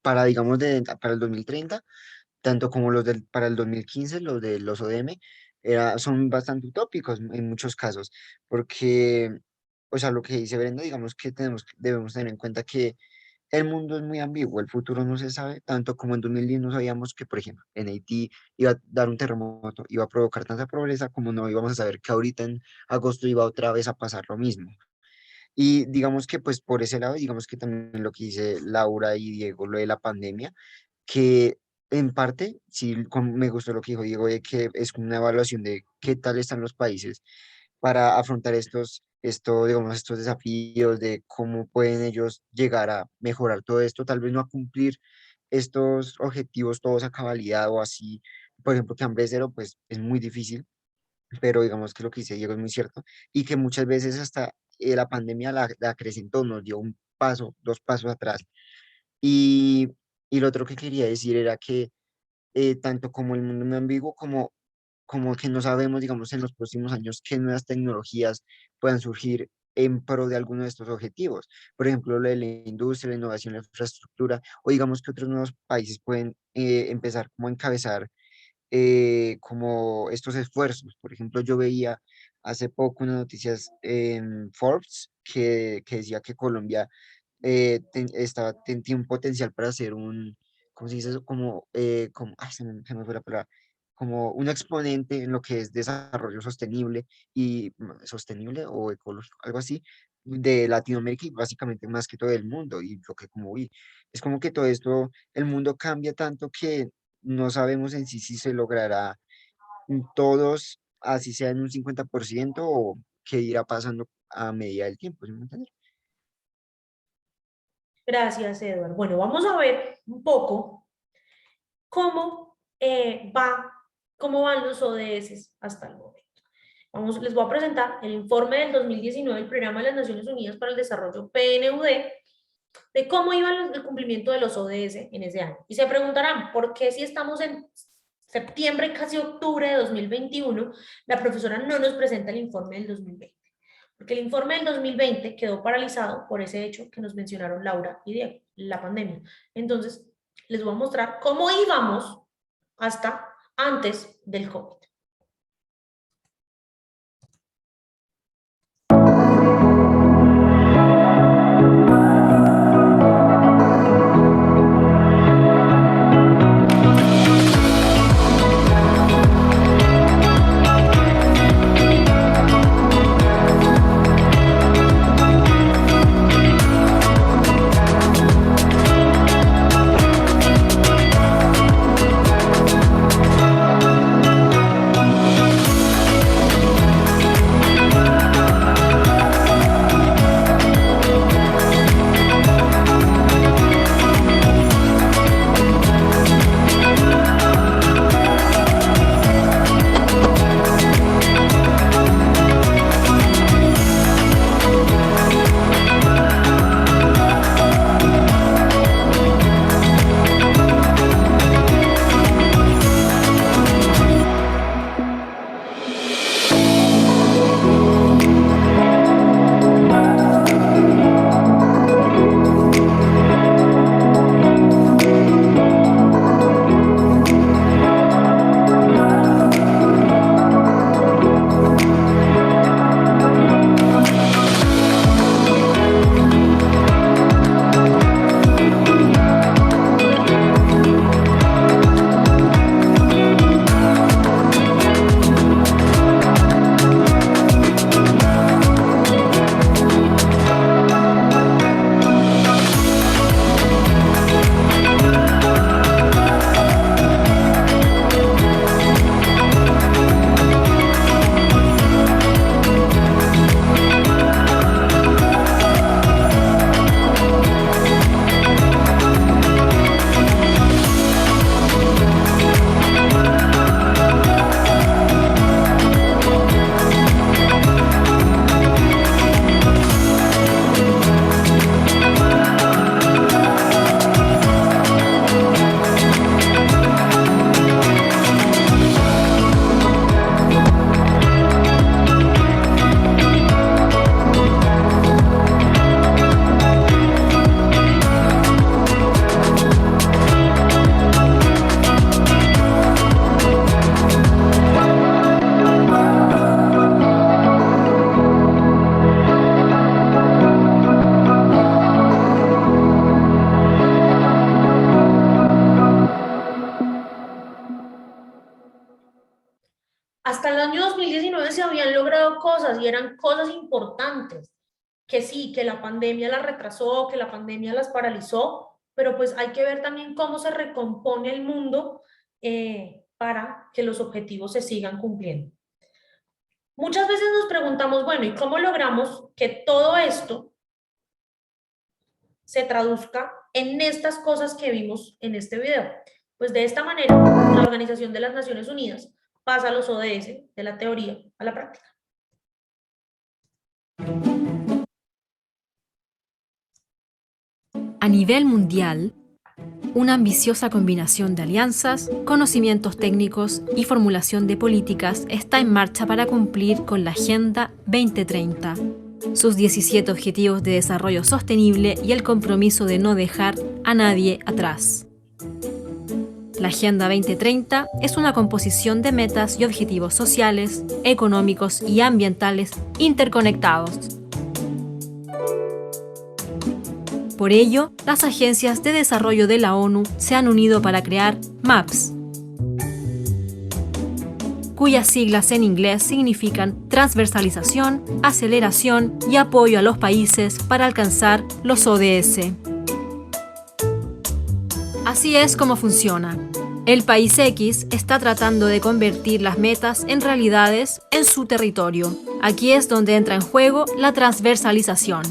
para, digamos, para el 2030 tanto como para el 2015 los de los ODM, son bastante utópicos en muchos casos, porque, o sea, lo que dice Brenda, digamos que debemos tener en cuenta que el mundo es muy ambiguo, el futuro no se sabe, tanto como en 2010 no sabíamos que, por ejemplo, en Haití iba a dar un terremoto, iba a provocar tanta pobreza, como no íbamos a saber que ahorita en agosto iba otra vez a pasar lo mismo. Y digamos que pues por ese lado, digamos que también lo que dice Laura y Diego, lo de la pandemia, que en parte, sí, me gustó lo que dijo Diego, de que es una evaluación de qué tal están los países para afrontar digamos, estos desafíos, de cómo pueden ellos llegar a mejorar todo esto, tal vez no a cumplir estos objetivos todos a cabalidad o así, por ejemplo, que hambre cero, pues es muy difícil, pero digamos que lo que dice Diego es muy cierto, y que muchas veces hasta la pandemia la acrecentó, nos dio un paso, dos pasos atrás. Y, y lo otro que quería decir era que tanto como el mundo es muy ambiguo, como que no sabemos, digamos, en los próximos años qué nuevas tecnologías puedan surgir en pro de alguno de estos objetivos. Por ejemplo, lo de la industria, la innovación, la infraestructura, o digamos que otros nuevos países pueden empezar como a encabezar como estos esfuerzos. Por ejemplo, yo veía hace poco unas noticias en Forbes que decía que Colombia tiene un potencial para ser ¿cómo se dice eso? Ay, se me fue la palabra, como un exponente en lo que es desarrollo sostenible y sostenible o ecológico, algo así, de Latinoamérica y básicamente más que todo el mundo. Y lo que como vi, es como que todo esto, el mundo cambia tanto que no sabemos en sí si se logrará todos, así sea en un 50% o qué irá pasando a medida del tiempo, ¿sí me entiendes? gracias, Edward. Bueno, vamos a ver un poco cómo va cómo van los ODS hasta el momento. Les voy a presentar el informe del 2019 del Programa de las Naciones Unidas para el Desarrollo, PNUD, de cómo iba el cumplimiento de los ODS en ese año. Y se preguntarán, ¿por qué si estamos en septiembre, casi octubre de 2021, la profesora no nos presenta el informe del 2020? Porque el informe del 2020 quedó paralizado por ese hecho que nos mencionaron Laura y Diego, la pandemia. Entonces, les voy a mostrar cómo íbamos hasta antes del COVID. Hasta el año 2019 se habían logrado cosas y eran cosas importantes, que sí, que la pandemia las retrasó, que la pandemia las paralizó, pero pues hay que ver también cómo se recompone el mundo para que los objetivos se sigan cumpliendo. Muchas veces nos preguntamos, bueno, ¿y cómo logramos que todo esto se traduzca en estas cosas que vimos en este video? Pues de esta manera, la Organización de las Naciones Unidas pasa los ODS de la teoría a la práctica. A nivel mundial, una ambiciosa combinación de alianzas, conocimientos técnicos y formulación de políticas está en marcha para cumplir con la Agenda 2030, sus 17 Objetivos de Desarrollo Sostenible y el compromiso de no dejar a nadie atrás. La Agenda 2030 es una composición de metas y objetivos sociales, económicos y ambientales interconectados. Por ello, las agencias de desarrollo de la ONU se han unido para crear MAPS, cuyas siglas en inglés significan transversalización, aceleración y apoyo a los países para alcanzar los ODS. Así es como funciona. El país X está tratando de convertir las metas en realidades en su territorio. Aquí es donde entra en juego la transversalización.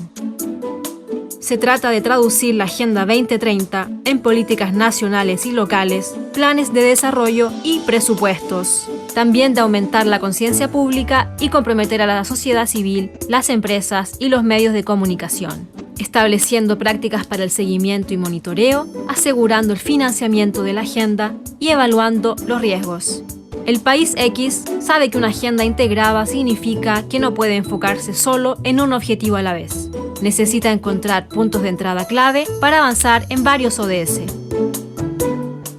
Se trata de traducir la Agenda 2030 en políticas nacionales y locales, planes de desarrollo y presupuestos. También de aumentar la conciencia pública y comprometer a la sociedad civil, las empresas y los medios de comunicación, estableciendo prácticas para el seguimiento y monitoreo, asegurando el financiamiento de la agenda y evaluando los riesgos. El país X sabe que una agenda integrada significa que no puede enfocarse solo en un objetivo a la vez. Necesita encontrar puntos de entrada clave para avanzar en varios ODS.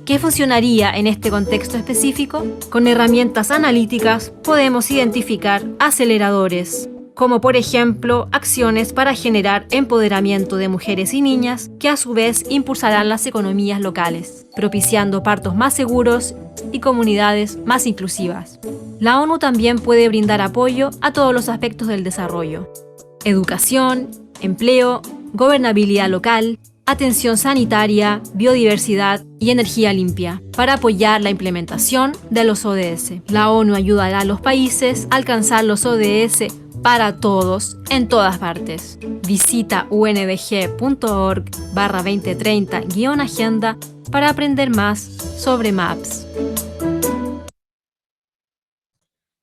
¿Qué funcionaría en este contexto específico? Con herramientas analíticas podemos identificar aceleradores, como por ejemplo acciones para generar empoderamiento de mujeres y niñas que a su vez impulsarán las economías locales, propiciando partos más seguros y comunidades más inclusivas. La ONU también puede brindar apoyo a todos los aspectos del desarrollo: educación, empleo, gobernabilidad local, atención sanitaria, biodiversidad y energía limpia, para apoyar la implementación de los ODS. La ONU ayudará a los países a alcanzar los ODS para todos, en todas partes. Visita undg.org/2030-agenda para aprender más sobre MAPS.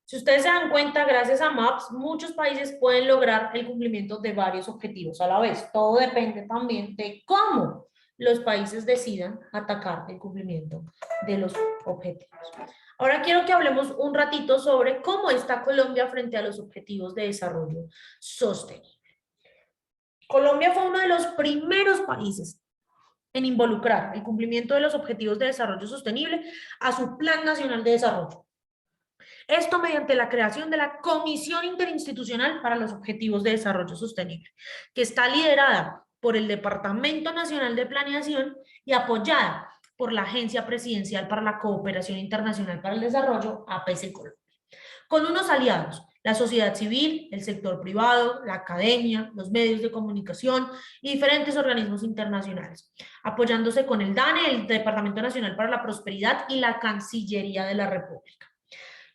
Si ustedes se dan cuenta, gracias a MAPS, muchos países pueden lograr el cumplimiento de varios objetivos a la vez. Todo depende también de cómo los países decidan atacar el cumplimiento de los objetivos. Ahora quiero que hablemos un ratito sobre cómo está Colombia frente a los objetivos de desarrollo sostenible. Colombia fue uno de los primeros países en involucrar el cumplimiento de los objetivos de desarrollo sostenible a su Plan Nacional de Desarrollo. Esto mediante la creación de la Comisión Interinstitucional para los Objetivos de Desarrollo Sostenible, que está liderada por el Departamento Nacional de Planeación y apoyada por la Agencia Presidencial para la Cooperación Internacional para el Desarrollo, APC Colombia, con unos aliados: la sociedad civil, el sector privado, la academia, los medios de comunicación y diferentes organismos internacionales, apoyándose con el DANE, el Departamento Nacional para la Prosperidad, y la Cancillería de la República.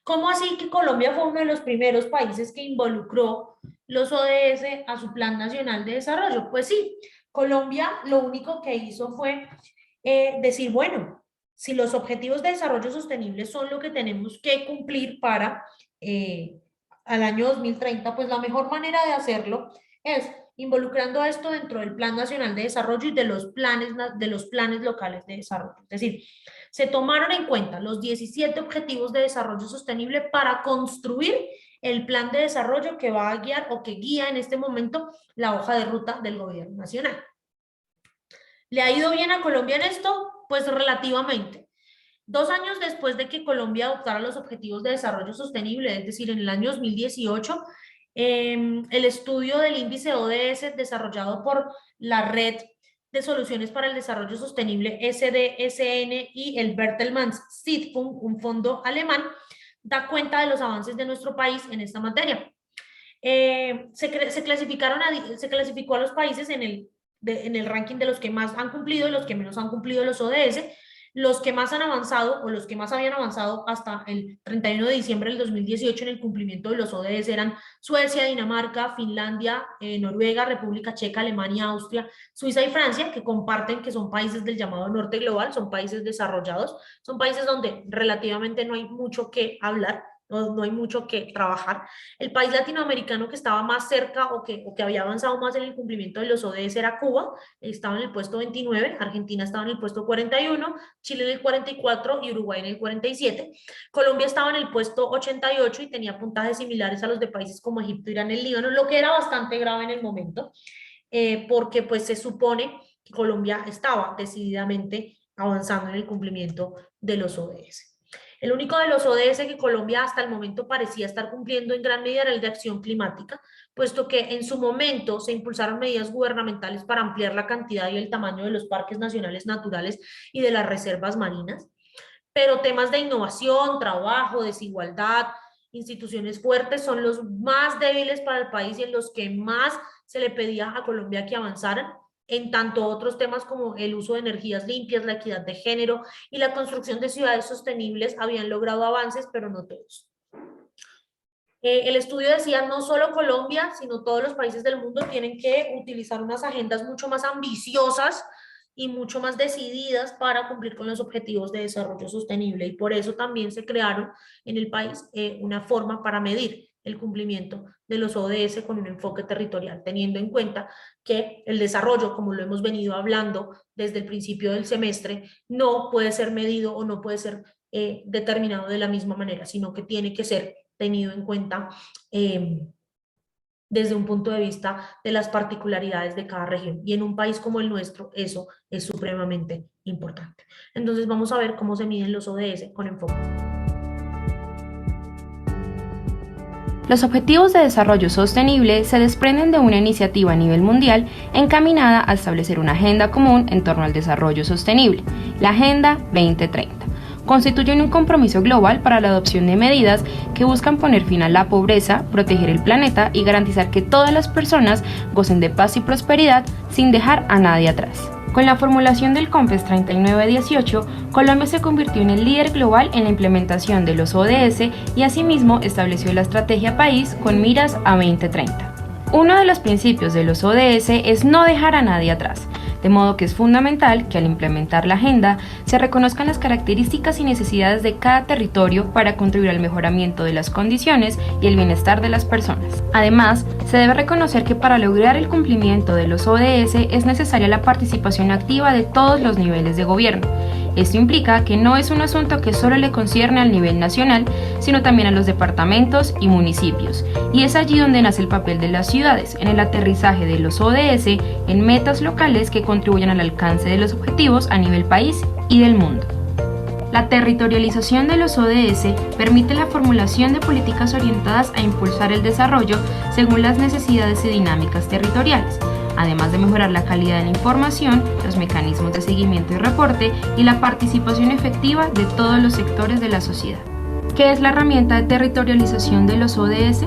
¿Cómo así que Colombia fue uno de los primeros países que involucró los ODS a su Plan Nacional de Desarrollo? Pues sí, Colombia lo único que hizo fue decir, bueno, si los objetivos de desarrollo sostenible son lo que tenemos que cumplir para al año 2030, pues la mejor manera de hacerlo es involucrando esto dentro del Plan Nacional de Desarrollo y de los planes locales de desarrollo. Es decir, se tomaron en cuenta los 17 objetivos de desarrollo sostenible para construir el plan de desarrollo que va a guiar o que guía en este momento la hoja de ruta del gobierno nacional. ¿Le ha ido bien a Colombia en esto? Pues relativamente. 2 años después de que Colombia adoptara los objetivos de desarrollo sostenible, es decir, en el año 2018, el estudio del índice ODS desarrollado por la Red de Soluciones para el Desarrollo Sostenible, SDSN, y el Bertelsmann Stiftung, un fondo alemán, da cuenta de los avances de nuestro país en esta materia. Se clasificó a los países en el ranking de los que más han cumplido y los que menos han cumplido los ODS. Los que más han avanzado, o los que más habían avanzado hasta el 31 de diciembre del 2018 en el cumplimiento de los ODS, eran Suecia, Dinamarca, Finlandia, Noruega, República Checa, Alemania, Austria, Suiza y Francia, que comparten que son países del llamado norte global, son países desarrollados, son países donde relativamente no hay mucho que hablar, no hay mucho que trabajar. El país latinoamericano que estaba más cerca o que había avanzado más en el cumplimiento de los ODS era Cuba, estaba en el puesto 29, Argentina estaba en el puesto 41, Chile en el 44 y Uruguay en el 47. Colombia estaba en el puesto 88 y tenía puntajes similares a los de países como Egipto, Irán y el Líbano, lo que era bastante grave en el momento, porque pues se supone que Colombia estaba decididamente avanzando en el cumplimiento de los ODS. El único de los ODS que Colombia hasta el momento parecía estar cumpliendo en gran medida era el de acción climática, puesto que en su momento se impulsaron medidas gubernamentales para ampliar la cantidad y el tamaño de los parques nacionales naturales y de las reservas marinas, pero temas de innovación, trabajo, desigualdad, instituciones fuertes son los más débiles para el país y en los que más se le pedía a Colombia que avanzaran. En tanto otros temas como el uso de energías limpias, la equidad de género y la construcción de ciudades sostenibles habían logrado avances, pero no todos. El estudio decía no solo Colombia, sino todos los países del mundo tienen que utilizar unas agendas mucho más ambiciosas y mucho más decididas para cumplir con los objetivos de desarrollo sostenible. Y por eso también se crearon en el país una forma para medir el cumplimiento de los ODS con un enfoque territorial, teniendo en cuenta que el desarrollo, como lo hemos venido hablando desde el principio del semestre, no puede ser medido o no puede ser determinado de la misma manera, sino que tiene que ser tenido en cuenta desde un punto de vista de las particularidades de cada región. Y en un país como el nuestro, eso es supremamente importante. Entonces vamos a ver cómo se miden los ODS con enfoque. Los Objetivos de Desarrollo Sostenible se desprenden de una iniciativa a nivel mundial encaminada a establecer una agenda común en torno al desarrollo sostenible, la Agenda 2030. Constituyen un compromiso global para la adopción de medidas que buscan poner fin a la pobreza, proteger el planeta y garantizar que todas las personas gocen de paz y prosperidad sin dejar a nadie atrás. Con la formulación del COMPES 3918, Colombia se convirtió en el líder global en la implementación de los ODS y asimismo estableció la estrategia país con miras a 2030. Uno de los principios de los ODS es no dejar a nadie atrás, de modo que es fundamental que al implementar la agenda se reconozcan las características y necesidades de cada territorio para contribuir al mejoramiento de las condiciones y el bienestar de las personas. Además, se debe reconocer que para lograr el cumplimiento de los ODS es necesaria la participación activa de todos los niveles de gobierno. Esto implica que no es un asunto que solo le concierne al nivel nacional, sino también a los departamentos y municipios. Y es allí donde nace el papel de las ciudades, en el aterrizaje de los ODS en metas locales que contribuyan al alcance de los objetivos a nivel país y del mundo. La territorialización de los ODS permite la formulación de políticas orientadas a impulsar el desarrollo según las necesidades y dinámicas territoriales, además de mejorar la calidad de la información, los mecanismos de seguimiento y reporte y la participación efectiva de todos los sectores de la sociedad. ¿Qué es la herramienta de territorialización de los ODS?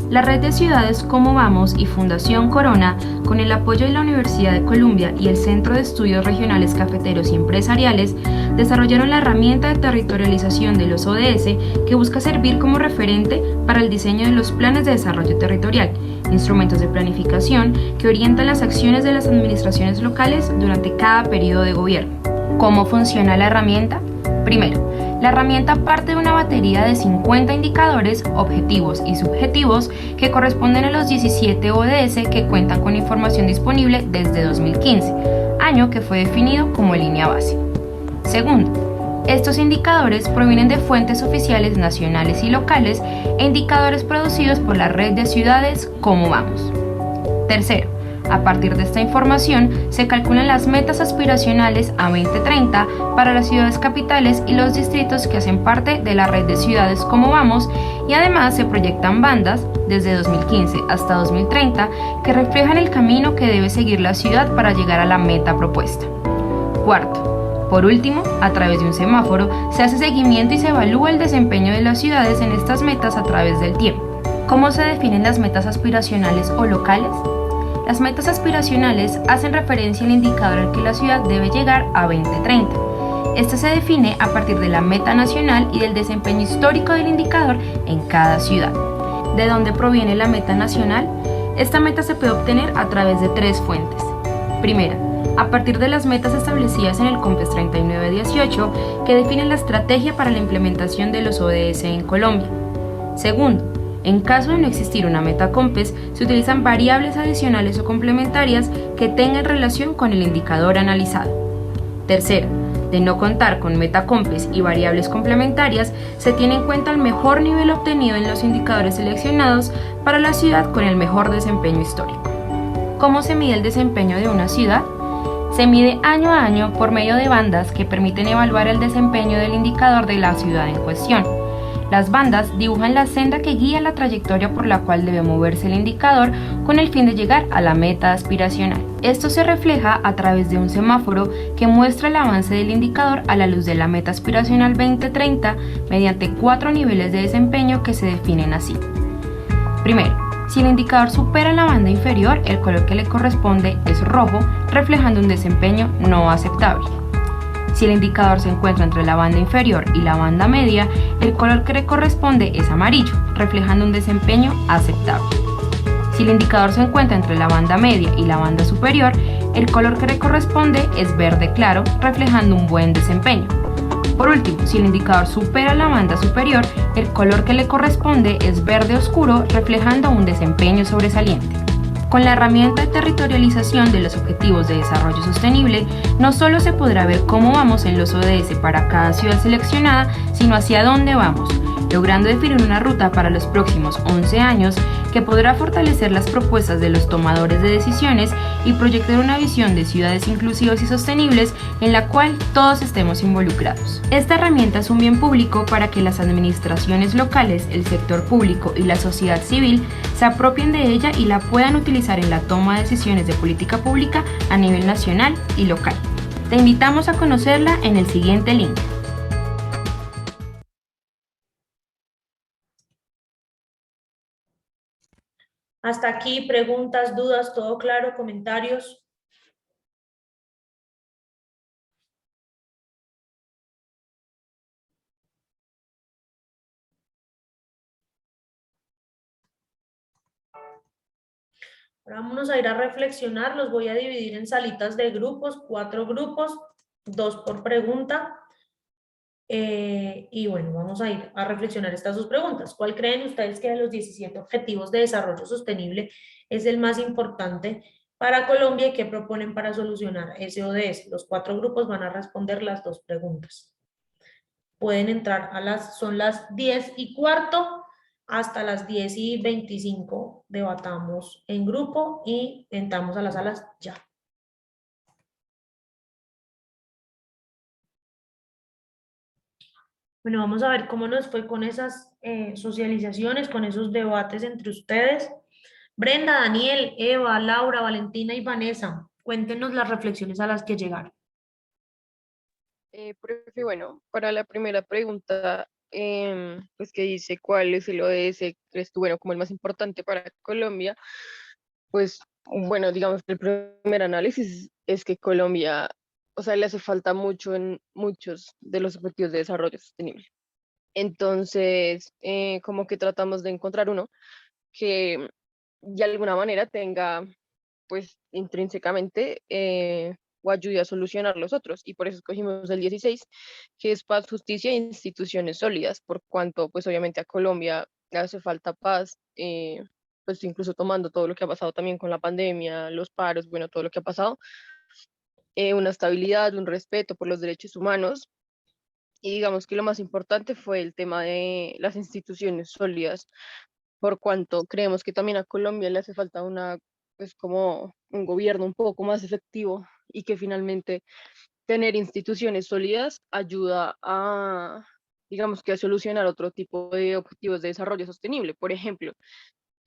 La Red de Ciudades Cómo Vamos y Fundación Corona, con el apoyo de la Universidad de Columbia y el Centro de Estudios Regionales Cafeteros y Empresariales, desarrollaron la herramienta de territorialización de los ODS que busca servir como referente para el diseño de los planes de desarrollo territorial, instrumentos de planificación que orientan las acciones de las administraciones locales durante cada periodo de gobierno. ¿Cómo funciona la herramienta? Primero, la herramienta parte de una batería de 50 indicadores, objetivos y subjetivos que corresponden a los 17 ODS que cuentan con información disponible desde 2015, año que fue definido como línea base. Segundo, estos indicadores provienen de fuentes oficiales nacionales y locales e indicadores producidos por la Red de Ciudades Cómo Vamos. Tercero, a partir de esta información se calculan las metas aspiracionales a 2030 para las ciudades capitales y los distritos que hacen parte de la Red de Ciudades Cómo Vamos y además se proyectan bandas desde 2015 hasta 2030 que reflejan el camino que debe seguir la ciudad para llegar a la meta propuesta. Cuarto, por último, a través de un semáforo se hace seguimiento y se evalúa el desempeño de las ciudades en estas metas a través del tiempo. ¿Cómo se definen las metas aspiracionales o locales? Las metas aspiracionales hacen referencia al indicador al que la ciudad debe llegar a 2030. Este se define a partir de la meta nacional y del desempeño histórico del indicador en cada ciudad. ¿De dónde proviene la meta nacional? Esta meta se puede obtener a través de tres fuentes. Primera, a partir de las metas establecidas en el COMPES 3918 que definen la estrategia para la implementación de los ODS en Colombia. Segundo, en caso de no existir una meta COMPES, se utilizan variables adicionales o complementarias que tengan relación con el indicador analizado. Tercero, de no contar con meta COMPES y variables complementarias, se tiene en cuenta el mejor nivel obtenido en los indicadores seleccionados para la ciudad con el mejor desempeño histórico. ¿Cómo se mide el desempeño de una ciudad? Se mide año a año por medio de bandas que permiten evaluar el desempeño del indicador de la ciudad en cuestión. Las bandas dibujan la senda que guía la trayectoria por la cual debe moverse el indicador con el fin de llegar a la meta aspiracional. Esto se refleja a través de un semáforo que muestra el avance del indicador a la luz de la meta aspiracional 2030 mediante 4 niveles de desempeño que se definen así. Primero, si el indicador supera la banda inferior, el color que le corresponde es rojo, reflejando un desempeño no aceptable. Si el indicador se encuentra entre la banda inferior y la banda media, el color que le corresponde es amarillo, reflejando un desempeño aceptable. Si el indicador se encuentra entre la banda media y la banda superior, el color que le corresponde es verde claro, reflejando un buen desempeño. Por último, si el indicador supera la banda superior, el color que le corresponde es verde oscuro, reflejando un desempeño sobresaliente. Con la herramienta de territorialización de los Objetivos de Desarrollo Sostenible, no solo se podrá ver cómo vamos en los ODS para cada ciudad seleccionada, sino hacia dónde vamos, logrando definir una ruta para los próximos 11 años que podrá fortalecer las propuestas de los tomadores de decisiones y proyectar una visión de ciudades inclusivas y sostenibles en la cual todos estemos involucrados. Esta herramienta es un bien público para que las administraciones locales, el sector público y la sociedad civil se apropien de ella y la puedan utilizar en la toma de decisiones de política pública a nivel nacional y local. Te invitamos a conocerla en el siguiente link. Hasta aquí, preguntas, dudas, todo claro, comentarios. Ahora vámonos a ir a reflexionar, los voy a dividir en salitas de grupos, 4 grupos, 2 por pregunta. Y bueno, vamos a ir a reflexionar estas 2 preguntas. ¿Cuál creen ustedes que de los 17 Objetivos de Desarrollo Sostenible es el más importante para Colombia y qué proponen para solucionar ese ODS? Los 4 grupos van a responder las 2 preguntas. Pueden entrar son las 10:15 hasta las 10:25. Debatamos en grupo y entramos a las salas ya. Bueno, vamos a ver cómo nos fue con esas socializaciones, con esos debates entre ustedes. Brenda, Daniel, Eva, Laura, Valentina y Vanessa, cuéntenos las reflexiones a las que llegaron. Profe, bueno, para la primera pregunta, pues que dice cuál es el ODS, crees tú, bueno, como el más importante para Colombia, pues bueno, digamos que el primer análisis es que Colombia, o sea, le hace falta mucho en muchos de los objetivos de desarrollo sostenible. Entonces, como que tratamos de encontrar uno que de alguna manera tenga, pues, intrínsecamente o ayude a solucionar los otros. Y por eso escogimos el 16, que es paz, justicia e instituciones sólidas, por cuanto, pues, obviamente a Colombia le hace falta paz, pues, incluso tomando todo lo que ha pasado también con la pandemia, los paros, bueno, todo lo que ha pasado, una estabilidad, un respeto por los derechos humanos. Y digamos que lo más importante fue el tema de las instituciones sólidas, por cuanto creemos que también a Colombia le hace falta pues como un gobierno un poco más efectivo y que finalmente tener instituciones sólidas ayuda a, digamos que a solucionar otro tipo de objetivos de desarrollo sostenible. Por ejemplo,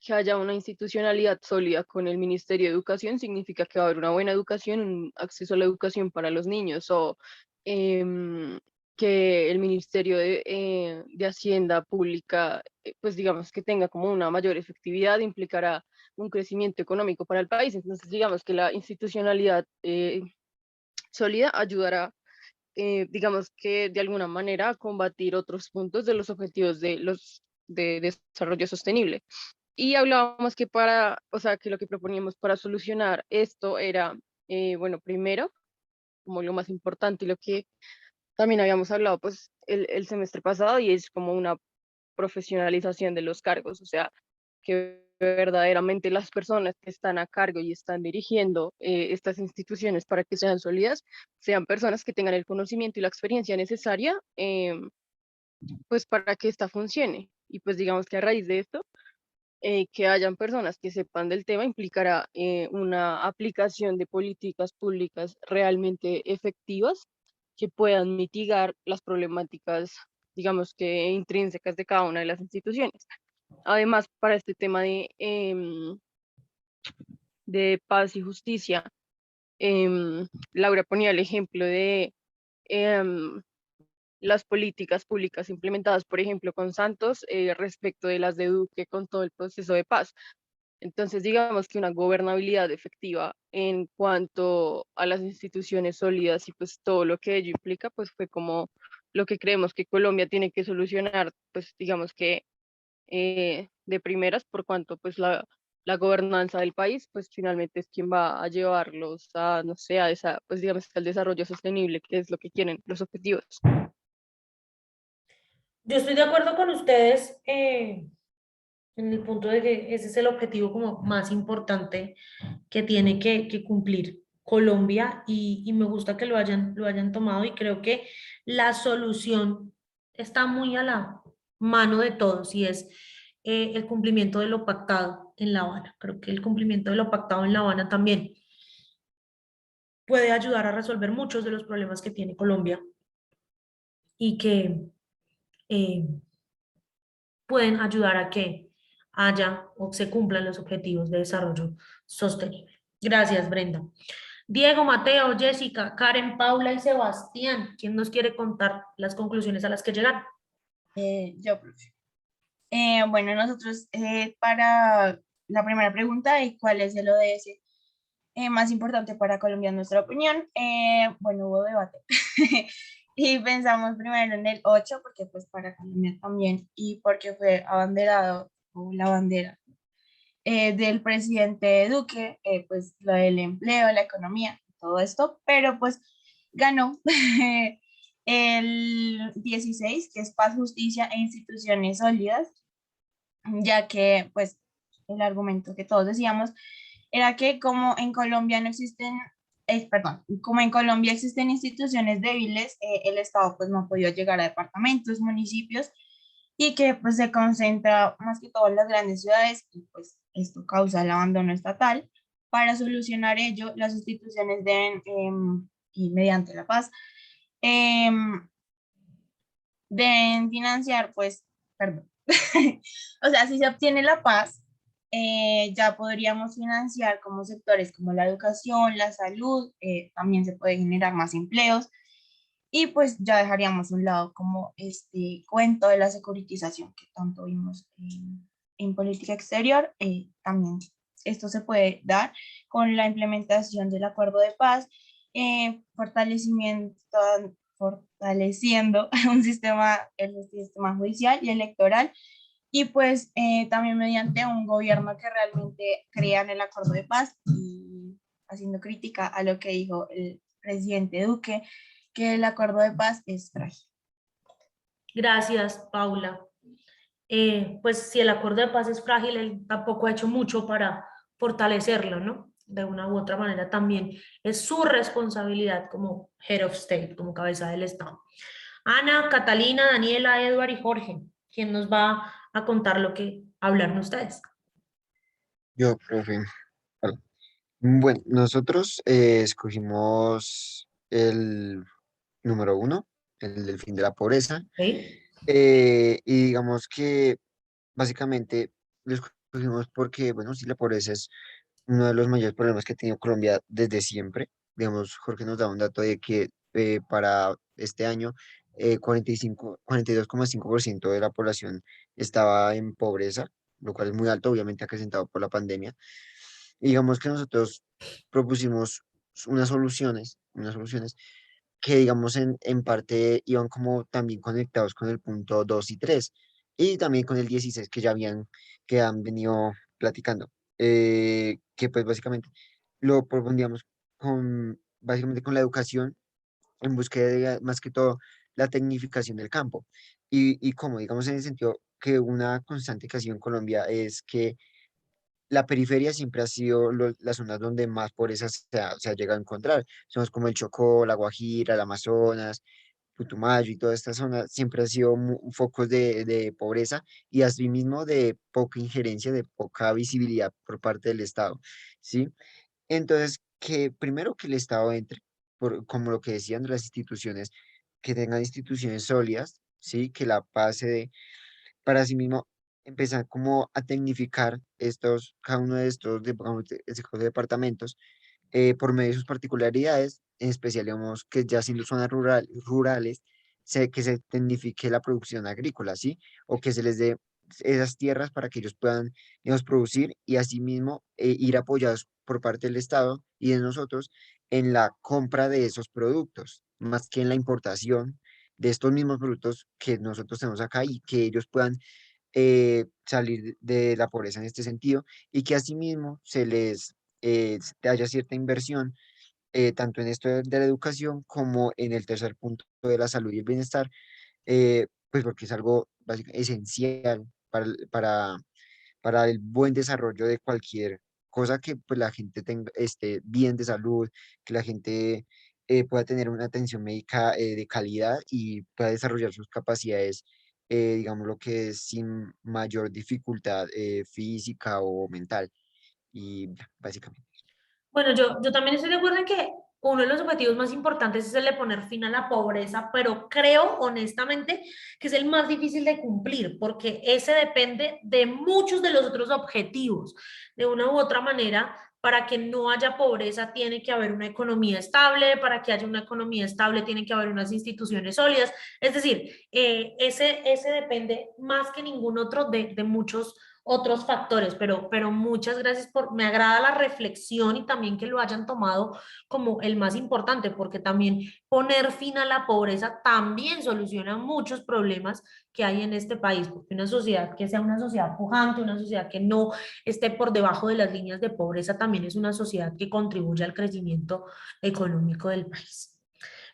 que haya una institucionalidad sólida con el Ministerio de Educación significa que va a haber una buena educación, un acceso a la educación para los niños, o em, que el Ministerio de Hacienda Pública, pues digamos que tenga como una mayor efectividad, implicará un crecimiento económico para el país. Entonces, digamos que la institucionalidad sólida ayudará, digamos que de alguna manera, a combatir otros puntos de los objetivos de desarrollo sostenible. Y hablábamos que o sea, que lo que proponíamos para solucionar esto era, bueno, primero, como lo más importante y lo que también habíamos hablado pues el semestre pasado, y es como una profesionalización de los cargos, o sea, que verdaderamente las personas que están a cargo y están dirigiendo estas instituciones para que sean sólidas, sean personas que tengan el conocimiento y la experiencia necesaria, pues para que esta funcione. Y pues digamos que a raíz de esto, que hayan personas que sepan del tema implicará una aplicación de políticas públicas realmente efectivas que puedan mitigar las problemáticas, digamos que intrínsecas de cada una de las instituciones. Además, para este tema de paz y justicia, Laura ponía el ejemplo de em, las políticas públicas implementadas, por ejemplo, con Santos, respecto de las de Duque con todo el proceso de paz. Entonces, digamos que una gobernabilidad efectiva en cuanto a las instituciones sólidas y pues todo lo que ello implica, pues fue como lo que creemos que Colombia tiene que solucionar, pues digamos que de primeras, por cuanto pues la gobernanza del país, pues finalmente es quien va a llevarlos a, no sé, a esa, pues digamos que al desarrollo sostenible, que es lo que quieren los objetivos. Yo estoy de acuerdo con ustedes en el punto de que ese es el objetivo como más importante que tiene que cumplir Colombia y me gusta que lo hayan tomado y creo que la solución está muy a la mano de todos y es el cumplimiento de lo pactado en La Habana. Creo que el cumplimiento de lo pactado en La Habana también puede ayudar a resolver muchos de los problemas que tiene Colombia y que eh, pueden ayudar a que haya o se cumplan los objetivos de desarrollo sostenible. Gracias, Brenda. Diego, Mateo, Jessica, Karen, Paula y Sebastián, ¿quién nos quiere contar las conclusiones a las que llegaron? Yo, profe. Bueno, nosotros para la primera pregunta de cuál es el ODS más importante para Colombia en nuestra opinión, bueno, hubo debate y pensamos primero en el 8 porque pues para Colombia también y porque fue abanderado o la bandera del presidente Duque, pues lo del empleo, la economía, todo esto, pero pues ganó el 16, que es paz, justicia e instituciones sólidas, ya que pues el argumento que todos decíamos era que como en Colombia no existen, perdón, como en Colombia existen instituciones débiles, el Estado pues no ha podido llegar a departamentos, municipios, y que pues se concentra más que todo en las grandes ciudades y pues esto causa el abandono estatal. Para solucionar ello, las instituciones deben, y mediante la paz, em, deben financiar, pues, perdón, o sea, si se obtiene la paz, ya podríamos financiar como sectores como la educación, la salud, también se puede generar más empleos y pues ya dejaríamos a un lado como este cuento de la securitización que tanto vimos en política exterior. También esto se puede dar con la implementación del acuerdo de paz, fortalecimiento, fortaleciendo el sistema judicial y electoral y pues también mediante un gobierno que realmente crea en el acuerdo de paz y haciendo crítica a lo que dijo el presidente Duque, que el acuerdo de paz es frágil. Gracias, Paula. Pues si el acuerdo de paz es frágil, él tampoco ha hecho mucho para fortalecerlo, ¿no? De una u otra manera también es su responsabilidad como Head of State, como cabeza del Estado. Ana, Catalina, Daniela, Edward y Jorge, ¿quién nos va a contar lo que hablaron ustedes? Yo, profe. Vale. Bueno, nosotros escogimos el número 1, el del fin de la pobreza, ¿Sí? y digamos que básicamente lo escogimos porque, bueno, sí, la pobreza es uno de los mayores problemas que ha tenido Colombia desde siempre. Digamos, Jorge nos da un dato de que para este año 42,5% de la población estaba en pobreza, lo cual es muy alto, obviamente acrecentado por la pandemia. Y digamos que nosotros propusimos unas soluciones que digamos en parte iban como también conectados con el punto 2 y 3 y también con el 16 que han venido platicando, que pues básicamente lo propondríamos básicamente con la educación en búsqueda de más que todo la tecnificación del campo y como digamos en el sentido que una constante que ha sido en Colombia es que la periferia siempre ha sido las zonas donde más pobreza se ha llegado a encontrar. Zonas como el Chocó, la Guajira, el Amazonas, Putumayo y toda esta zona siempre han sido focos de pobreza y asimismo de poca injerencia, de poca visibilidad por parte del Estado, ¿sí? Entonces, que primero que el Estado entre, como lo que decían de las instituciones, que tengan instituciones sólidas, ¿sí? Que la paz se dé para asimismo empezar como a tecnificar cada uno de estos departamentos por medio de sus particularidades, en especial, digamos, que ya siendo zonas rurales, que se tecnifique la producción agrícola, ¿sí? O que se les dé esas tierras para que ellos puedan, digamos, producir y asimismo ir apoyados por parte del Estado y de nosotros en la compra de esos productos, más que en la importación de estos mismos productos que nosotros tenemos acá y que ellos puedan salir de la pobreza en este sentido y que asimismo se les haya cierta inversión tanto en esto de la educación como en el tercer punto de la salud y el bienestar, pues porque es algo esencial para el buen desarrollo de cualquier cosa que pues, la gente tenga, esté bien de salud, que la gente pueda tener una atención médica de calidad y pueda desarrollar sus capacidades, digamos, lo que es sin mayor dificultad física o mental. Y ya, básicamente. Bueno, yo también estoy de acuerdo en que uno de los objetivos más importantes es el de poner fin a la pobreza, pero creo honestamente que es el más difícil de cumplir, porque ese depende de muchos de los otros objetivos. De una u otra manera, para que no haya pobreza, tiene que haber una economía estable, para que haya una economía estable, tiene que haber unas instituciones sólidas. Es decir, ese depende más que ningún otro de muchos otros factores, pero muchas gracias me agrada la reflexión y también que lo hayan tomado como el más importante, porque también poner fin a la pobreza también soluciona muchos problemas que hay en este país, porque una sociedad que sea una sociedad pujante, una sociedad que no esté por debajo de las líneas de pobreza, también es una sociedad que contribuye al crecimiento económico del país.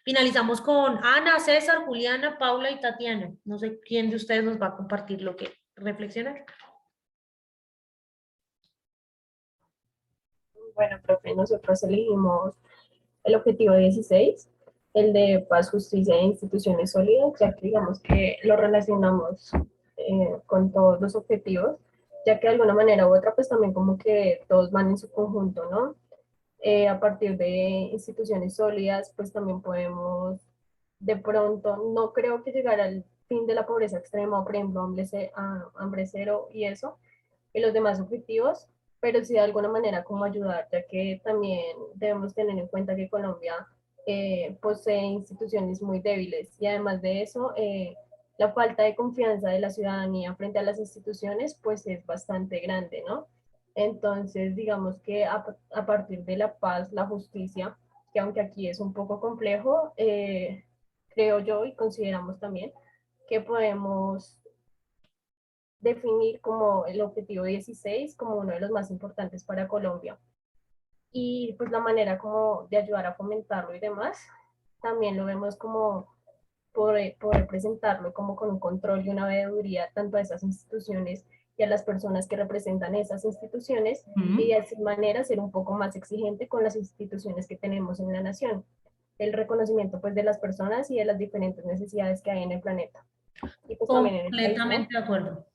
Finalizamos con Ana, César, Juliana, Paula y Tatiana. No sé quién de ustedes nos va a compartir lo que reflexionar. Bueno, profe, nosotros elegimos el objetivo 16, el de paz, justicia e instituciones sólidas, ya que digamos que lo relacionamos con todos los objetivos, ya que de alguna manera u otra, pues también como que todos van en su conjunto, ¿no? A partir de instituciones sólidas, pues también podemos, de pronto, no creo que llegar al fin de la pobreza extrema, o por ejemplo, hambre cero y eso, y los demás objetivos, pero sí de alguna manera como ayudar, ya que también debemos tener en cuenta que Colombia posee instituciones muy débiles y además de eso, la falta de confianza de la ciudadanía frente a las instituciones pues es bastante grande, ¿no? Entonces, digamos que a partir de la paz, la justicia, que aunque aquí es un poco complejo, creo yo y consideramos también que podemos definir como el objetivo 16 como uno de los más importantes para Colombia. Y pues la manera como de ayudar a fomentarlo y demás, también lo vemos como poder presentarlo como con un control y una veeduría tanto a esas instituciones y a las personas que representan esas instituciones, y de esa manera ser un poco más exigente con las instituciones que tenemos en la nación. El reconocimiento pues de las personas y de las diferentes necesidades que hay en el planeta. Y pues también en el país, ¿no? Completamente de acuerdo.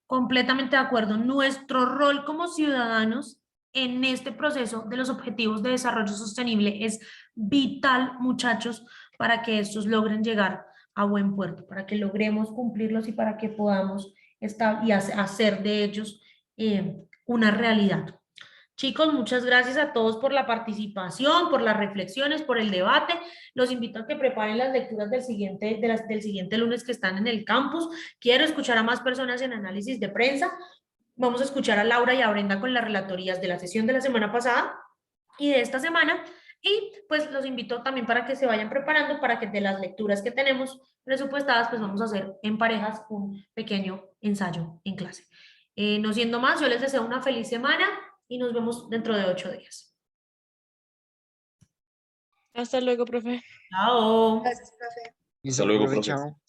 Completamente de acuerdo. Nuestro rol como ciudadanos en este proceso de los objetivos de desarrollo sostenible es vital, muchachos, para que estos logren llegar a buen puerto, para que logremos cumplirlos y para que podamos estar y hacer de ellos una realidad. Chicos, muchas gracias a todos por la participación, por las reflexiones, por el debate. Los invito a que preparen las lecturas del siguiente lunes que están en el campus. Quiero escuchar a más personas en análisis de prensa. Vamos a escuchar a Laura y a Brenda con las relatorías de la sesión de la semana pasada y de esta semana. Y pues los invito también para que se vayan preparando para que de las lecturas que tenemos presupuestadas, pues vamos a hacer en parejas un pequeño ensayo en clase. No siendo más, yo les deseo una feliz semana y nos vemos dentro de 8 días. Hasta luego, profe. Chao. Listo, luego, profe, profe. chao.